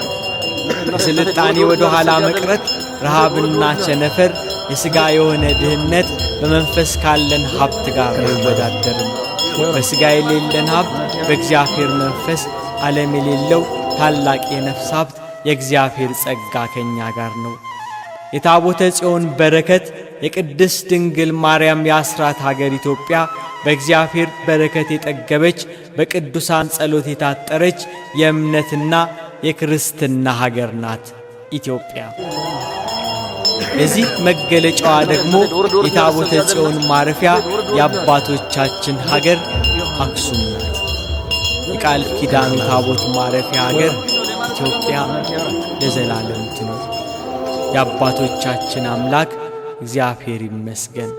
የስልጣኔ ወደ ኋላ መቅረት፣ ረሃብና ቸነፈር፣ የሥጋ የሆነ ድህነት በመንፈስ ካለን ሀብት ጋር አይወዳደርም። በሥጋ የሌለን ሀብት በእግዚአብሔር መንፈስ፣ ዓለም የሌለው ታላቅ የነፍስ ሀብት የእግዚአብሔር ጸጋ ከእኛ ጋር ነው። የታቦተ ጽዮን በረከት የቅድስት ድንግል ማርያም የአስራት ሀገር ኢትዮጵያ በእግዚአብሔር በረከት የጠገበች በቅዱሳን ጸሎት የታጠረች የእምነትና የክርስትና ሀገር ናት ኢትዮጵያ። የዚህ መገለጫዋ ደግሞ የታቦተ ጽዮን ማረፊያ የአባቶቻችን ሀገር አክሱም ናት። የቃል ኪዳኑ ታቦት ማረፊያ ሀገር ኢትዮጵያ ለዘላለም ትኑር። የአባቶቻችን አምላክ እግዚአብሔር ይመስገን።